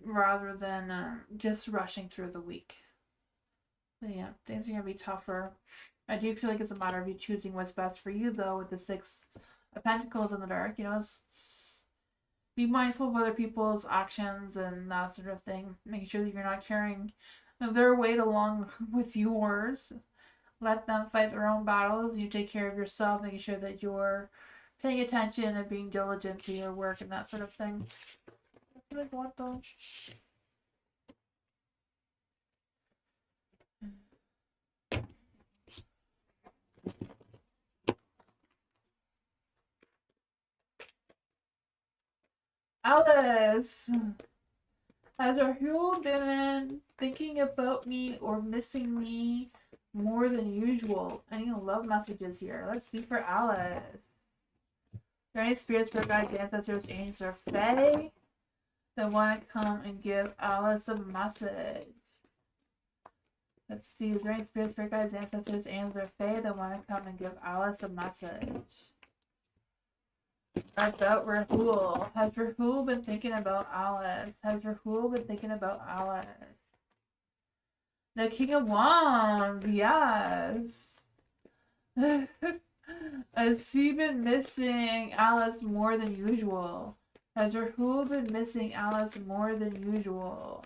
rather than just rushing through the week. But yeah, things are going to be tougher. I do feel like it's a matter of you choosing what's best for you, though, with the Six of Pentacles in the dark. You know, be mindful of other people's actions and that sort of thing. Making sure that you're not carrying their weight along with yours. Let them fight their own battles. You take care of yourself, making sure that you're paying attention and being diligent to your work and that sort of thing. What do I want though? Alice! Has Rahul been thinking about me or missing me more than usual? Any love messages here? Let's see for Alice. Are there any spirits, spirit guides, ancestors, angels, or fae that want to come and give Alice a message? Let's see. Is there any spirits, spirit guides, ancestors, angels, or fae that want to come and give Alice a message? About Rahul. Has Rahul been thinking about Alice? Has Rahul been thinking about Alice? The King of Wands, yes. Has he been missing Alice more than usual? Has Rahul been missing Alice more than usual?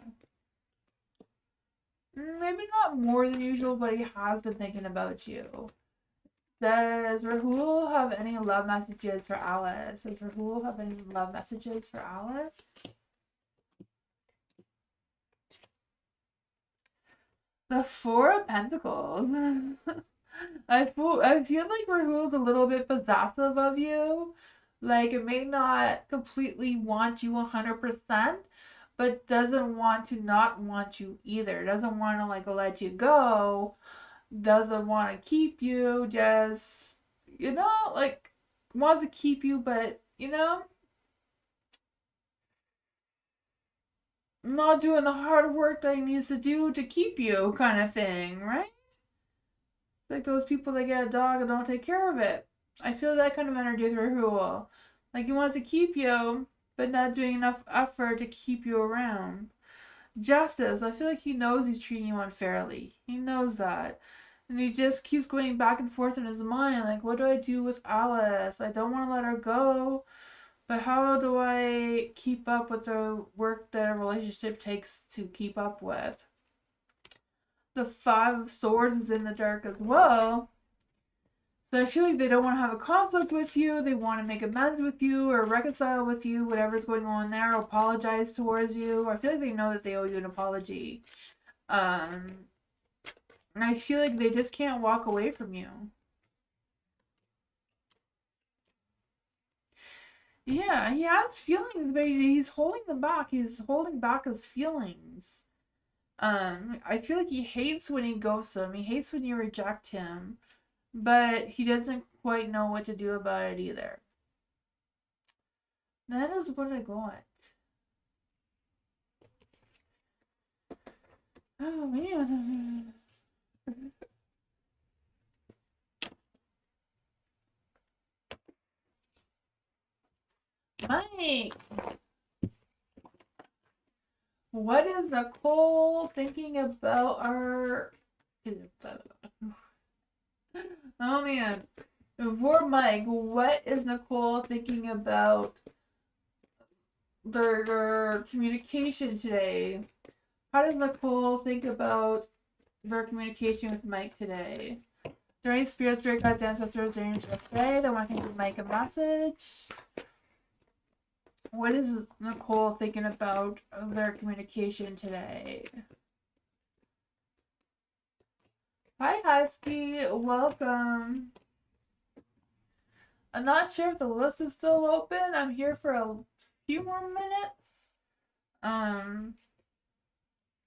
Maybe not more than usual, but he has been thinking about you. Does Rahul have any love messages for Alice? Does Rahul have any love messages for Alice? The Four of Pentacles. I feel like Rahul's a little bit possessive of you. Like, it may not completely want you 100%, but doesn't want to not want you either. Doesn't want to, like, let you go. Doesn't want to keep you. Just, you know, like, wants to keep you, but, you know, not doing the hard work that he needs to do to keep you, kind of thing, right? Like those people that get a dog and don't take care of it. I feel that kind of energy with Rahul. Like he wants to keep you, but not doing enough effort to keep you around. Justice. I feel like he knows he's treating you unfairly. He knows that. And he just keeps going back and forth in his mind, like, what do I do with Alice? I don't want to let her go, but how do I keep up with the work that a relationship takes to keep up with? The Five of Swords is in the dark as well. So I feel like they don't want to have a conflict with you. They want to make amends with you or reconcile with you, whatever's going on there, or apologize towards you. I feel like they know that they owe you an apology. And I feel like they just can't walk away from you. Yeah, he has feelings, but he's holding them back. He's holding back his feelings. I feel like he hates when you ghost him. He hates when you reject him. But he doesn't quite know what to do about it either. That is what I got. Oh, man. Mike! What is Nicole thinking about our... Oh, man. For Mike, what is Nicole thinking about their communication today? How does Nicole think about their communication with Mike today? Is there any spirit guides, ancestors, or angels today that want to give Mike a message? What is Nicole thinking about their communication today? Hi, Husky. Welcome. I'm not sure if the list is still open. I'm here for a few more minutes. I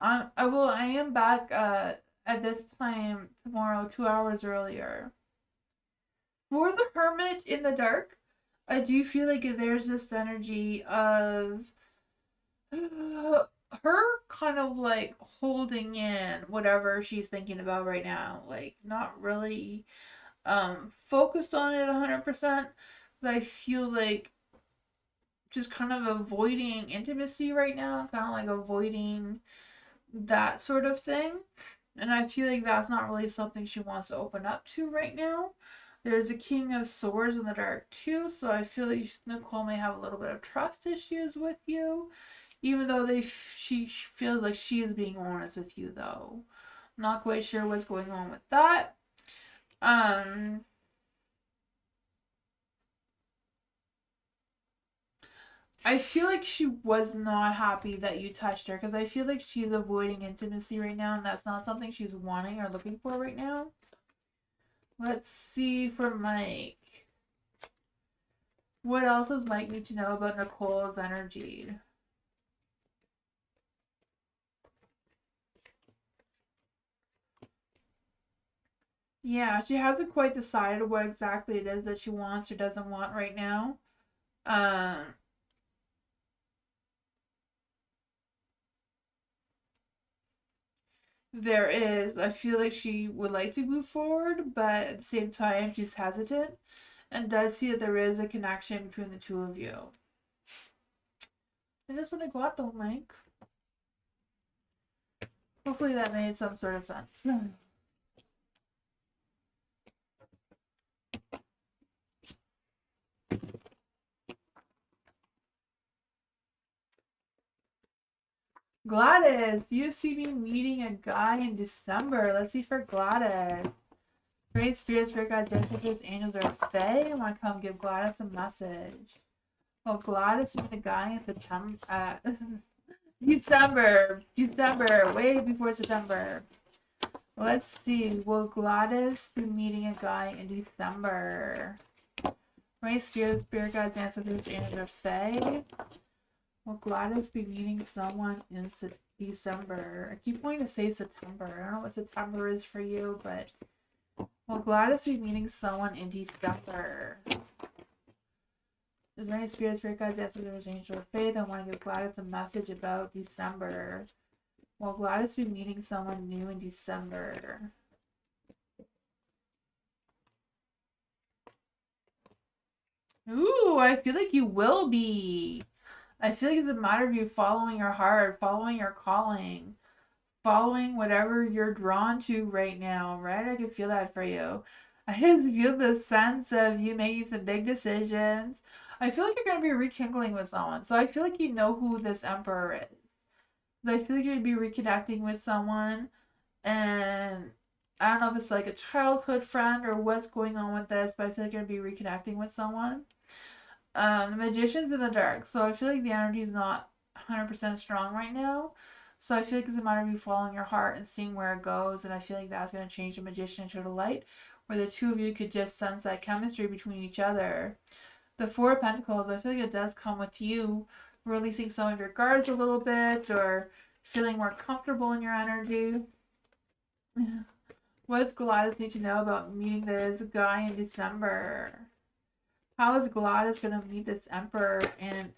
am back at this time tomorrow, 2 hours earlier. For the Hermit in the dark, I do feel like there's this energy of her kind of like holding in whatever she's thinking about right now, like not really focused on it 100%. I feel like just kind of avoiding intimacy right now, kind of like avoiding that sort of thing. And I feel like that's not really something she wants to open up to right now. There's a King of Swords in the dark too, so I feel like Nicole may have a little bit of trust issues with you, even though she feels like she is being honest with you though. I'm not quite sure what's going on with that. I feel like she was not happy that you touched her because I feel like she's avoiding intimacy right now and that's not something she's wanting or looking for right now. Let's see for Mike. What else does Mike need to know about Nicole's energy? Yeah, she hasn't quite decided what exactly it is that she wants or doesn't want right now. There is, I feel like she would like to move forward, but at the same time, she's hesitant and does see that there is a connection between the two of you. And that's what I got though, Mike. Hopefully that made some sort of sense. Gladys, you see me meeting a guy in December. Let's see for Gladys. Great spirits, spirit guides, ancestors, angels, or fae. I want to come give Gladys a message. Well, Gladys meet a guy in September. December, way before September. Let's see. Will Gladys be meeting a guy in December? Great spirits, spirit guides, ancestors, angels, or fae. Will Gladys be meeting someone in December? I keep wanting to say September. I don't know what September is for you, but will Gladys be meeting someone in December? Is there any spirit guides, ancestors, angel, or faith that want to give Gladys a message about December? Will Gladys be meeting someone new in December? Ooh, I feel like you will be. I feel like it's a matter of you following your heart, following your calling, following whatever you're drawn to right now, right? I can feel that for you. I just feel the sense of you making some big decisions. I feel like you're going to be rekindling with someone. So I feel like you know who this emperor is. I feel like you're going to be reconnecting with someone. And I don't know if it's like a childhood friend or what's going on with this, but I feel like you're going to be reconnecting with someone. The magician's in the dark. So I feel like the energy is not 100% strong right now. So I feel like it's a matter of you following your heart and seeing where it goes. And I feel like that's going to change the magician into the light, where the two of you could just sense that chemistry between each other. The Four of Pentacles, I feel like it does come with you releasing some of your guards a little bit or feeling more comfortable in your energy. What does Gladys need to know about meeting this guy in December? How is Gladys going to meet this emperor in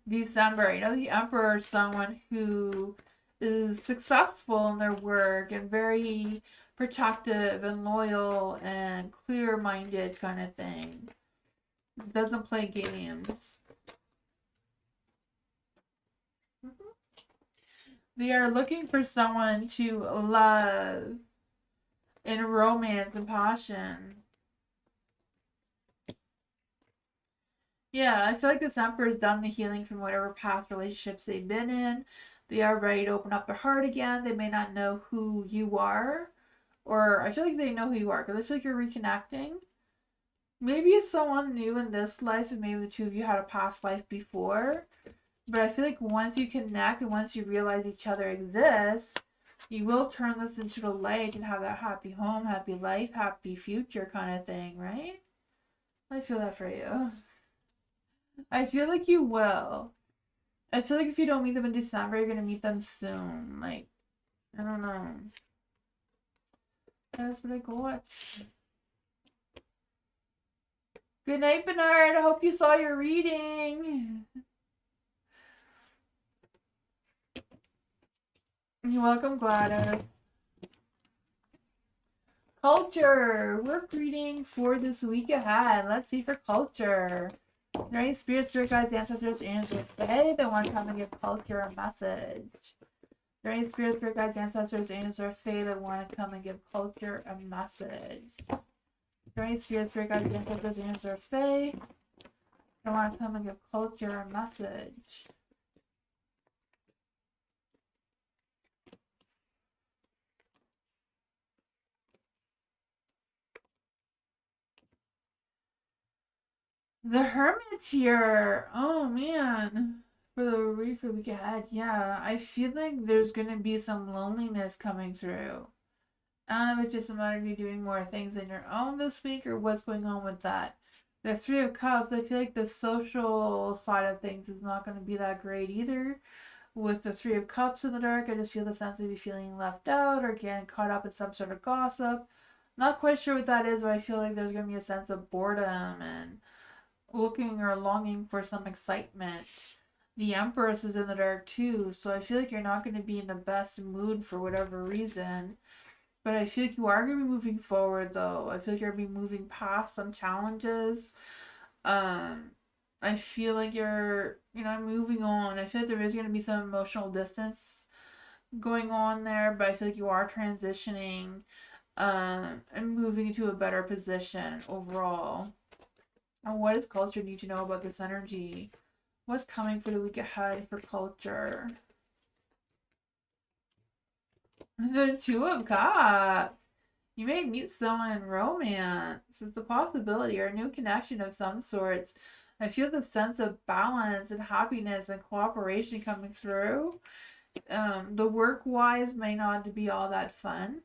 December? You know, the emperor is someone who is successful in their work and very protective and loyal and clear-minded kind of thing. Doesn't play games. They are looking for someone to love in romance and passion. Yeah, I feel like this emperor's done the healing from whatever past relationships they've been in. They are ready to open up their heart again. They may not know who you are. Or I feel like they know who you are because I feel like you're reconnecting. Maybe it's someone new in this life and maybe the two of you had a past life before. But I feel like once you connect and once you realize each other exists, you will turn this into the light and have that happy home, happy life, happy future kind of thing, right? I feel that for you. I feel like you will. I feel like if you don't meet them in December, you're going to meet them soon. Like, I don't know. That's what I got. Good night, Bernard. I hope you saw your reading. You're welcome, Gladys. Culture. Work reading for this week ahead. Let's see for culture. Are there any spirit guides, ancestors, angels, fae that want to come and give culture a message? Are there any spirit guides, ancestors, angels, or fae that want to come and give culture a message? Are there any spirit guides, ancestors, angels, or fae that want to come and give culture a message? The Hermit here. Oh man. For the read for the week ahead. Yeah. I feel like there's gonna be some loneliness coming through. I don't know if it's just a matter of you doing more things on your own this week or what's going on with that. The Three of Cups, I feel like the social side of things is not going to be that great either. With the Three of Cups in the dark, I just feel the sense of you feeling left out or getting caught up in some sort of gossip. Not quite sure what that is, but I feel like there's going to be a sense of boredom and looking or longing for some excitement. The Empress is in the dark too, so I feel like you're not going to be in the best mood for whatever reason. But I feel like you are going to be moving forward, though. I feel like you're going to be moving past some challenges. I feel like you're, moving on. I feel like there is going to be some emotional distance going on there, but I feel like you are transitioning and moving into a better position overall. And what does culture need to know about this energy? What's coming for the week ahead for culture? The Two of Cups. You may meet someone in romance. It's a possibility or a new connection of some sorts. I feel the sense of balance and happiness and cooperation coming through. The work-wise may not be all that fun.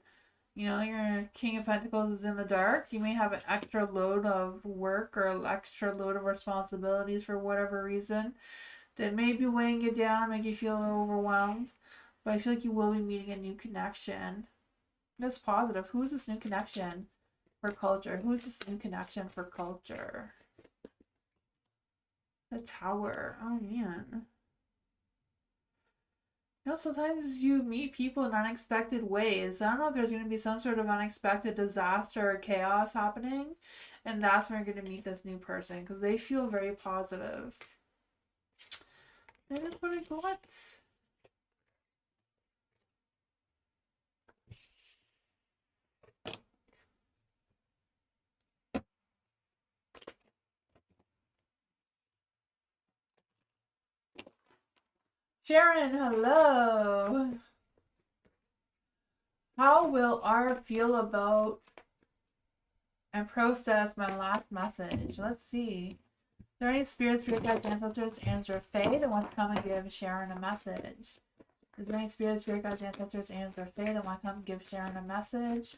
Your King of Pentacles is in the dark. You may have an extra load of work or an extra load of responsibilities for whatever reason that may be weighing you down, make you feel a little overwhelmed. But I feel like you will be meeting a new connection. That's positive. Who is this new connection for culture? Who is this new connection for culture? The Tower. Oh, man. Sometimes you meet people in unexpected ways. I don't know if there's going to be some sort of unexpected disaster or chaos happening. And that's when you're going to meet this new person. Because they feel very positive. That is what I got. Sharon, hello. How will R feel about and process my last message? Let's see. Are there any spirits, spirit guides, ancestors, or fae that want to come and give Sharon a message? Is there any spirits, spirit guides, ancestors, or fae that want to come and give Sharon a message?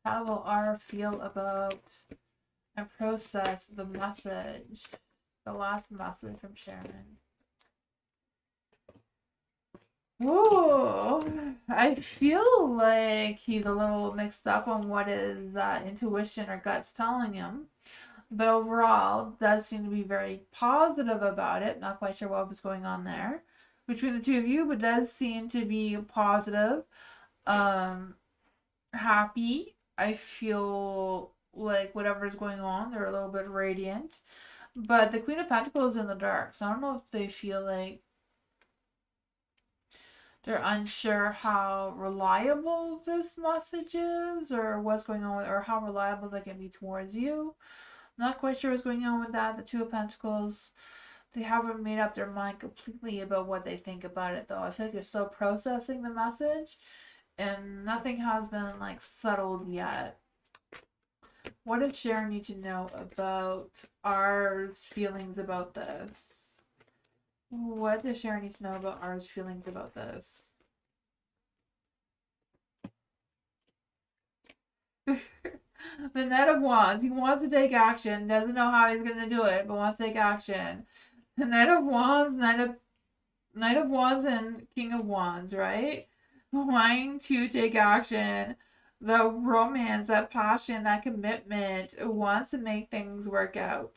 How will R feel about and process the message? The last message from Sharon. Ooh, I feel like he's a little mixed up on what his intuition or gut's telling him. But overall, does seem to be very positive about it. Not quite sure what was going on there between the two of you, but does seem to be positive. Happy. I feel like whatever's going on, they're a little bit radiant. But the Queen of Pentacles is in the dark, so I don't know if they feel like they're unsure how reliable this message is, or what's going on with, or how reliable they can be towards you. Not quite sure what's going on with that. The Two of Pentacles, they haven't made up their mind completely about what they think about it, though. I feel like they're still processing the message, and nothing has been like settled yet. What does Sharon need to know about R's feelings about this? What does Sharon need to know about R's feelings about this? The Knight of Wands. He wants to take action. Doesn't know how he's going to do it, but wants to take action. The Knight of Wands, Knight of Wands, and King of Wands, right? Wanting to take action. The romance, that passion, that commitment, wants to make things work out.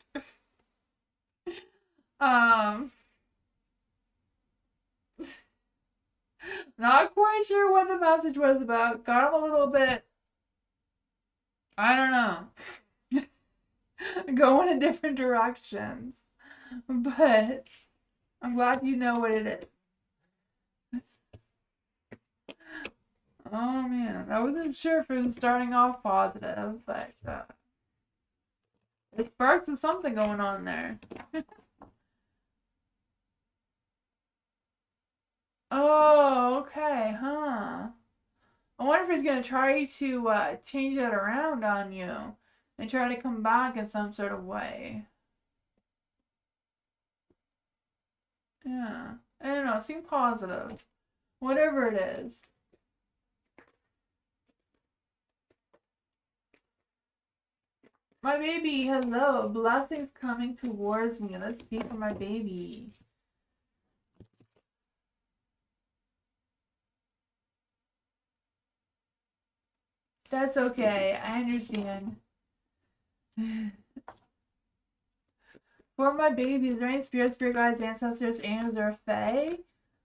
Not quite sure what the message was about. Got him a little bit, I don't know, going in different directions. But I'm glad you know what it is. Oh man, I wasn't sure if it was starting off positive, but it sparks of something going on there. Oh, okay, huh. I wonder if he's gonna try to change that around on you and try to come back in some sort of way. Yeah. I don't know, seem positive. Whatever it is. My baby, hello. Blessings coming towards me. Let's see for my baby. That's okay. I understand. For my baby, is there any spirit guides, ancestors, angels, or fae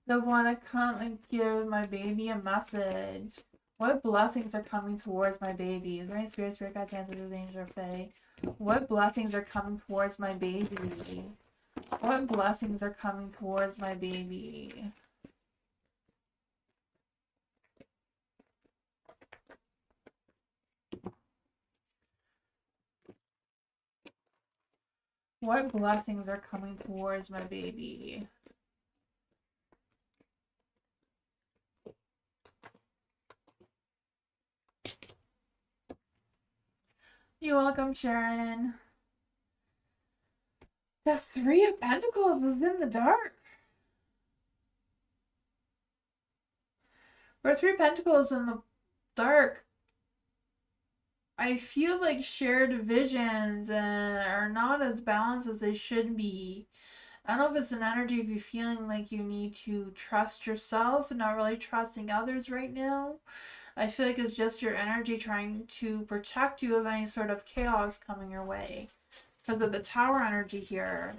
that want to come and give my baby a message? What blessings are coming towards my baby? Is there any spirit guides, ancestors, angels, or fae? What blessings are coming towards my baby? What blessings are coming towards my baby? What blessings are coming towards my baby? You're welcome, Sharon. The Three of Pentacles is in the dark. For Three of Pentacles in the dark, I feel like shared visions are not as balanced as they should be. I don't know if it's an energy of you feeling like you need to trust yourself and not really trusting others right now. I feel like it's just your energy trying to protect you of any sort of chaos coming your way. Because of the Tower energy here.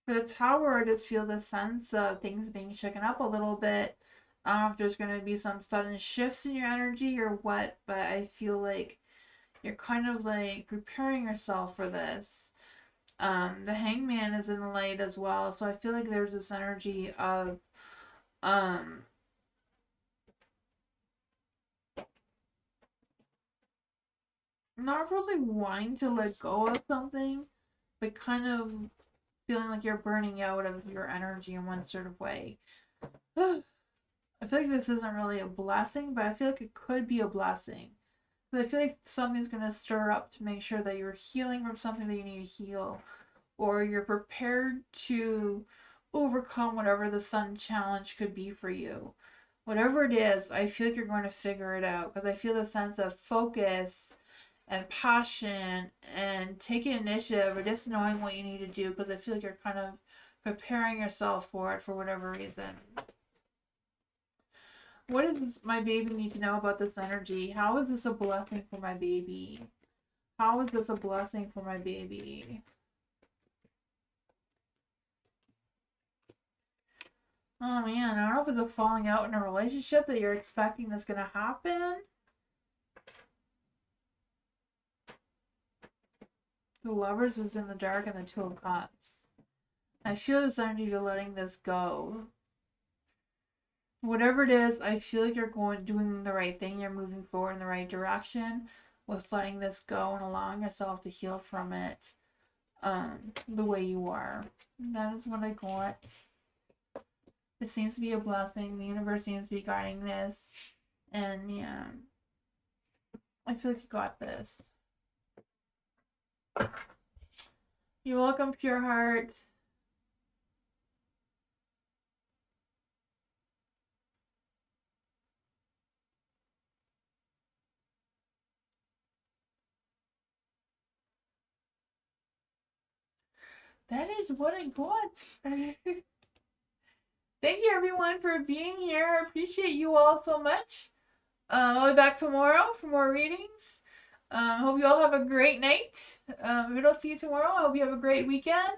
For the Tower, I just feel the sense of things being shaken up a little bit. I don't know if there's going to be some sudden shifts in your energy or what, but I feel like you're kind of like preparing yourself for this. The Hangman is in the light as well, so I feel like there's this energy of not really wanting to let go of something, but kind of feeling like you're burning out of your energy in one sort of way. I feel like this isn't really a blessing, but I feel like it could be a blessing. But I feel like something's going to stir up to make sure that you're healing from something that you need to heal, or you're prepared to overcome whatever the sun challenge could be for you. Whatever it is, I feel like you're going to figure it out, because I feel the sense of focus and passion and taking initiative, or just knowing what you need to do, because I feel like you're kind of preparing yourself for it for whatever reason. What does my baby need to know about this energy? How is this a blessing for my baby? How is this a blessing for my baby? Oh man, I don't know if it's a falling out in a relationship that you're expecting that's going to happen. The Lovers is in the dark and the Two of Cups. I feel this energy, you're letting this go. Whatever it is, I feel like you're doing the right thing. You're moving forward in the right direction with letting this go and allowing yourself to heal from it the way you are. That is what I got. This seems to be a blessing. The universe seems to be guiding this. And yeah, I feel like you got this. You're welcome, pure heart. That is what I got. Thank you everyone for being here. I appreciate you all so much. I'll be back tomorrow for more readings. Hope you all have a great night. If I don't see you tomorrow, I hope you have a great weekend.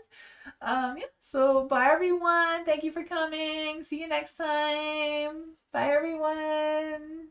Yeah, so bye everyone. Thank you for coming. See you next time. Bye everyone.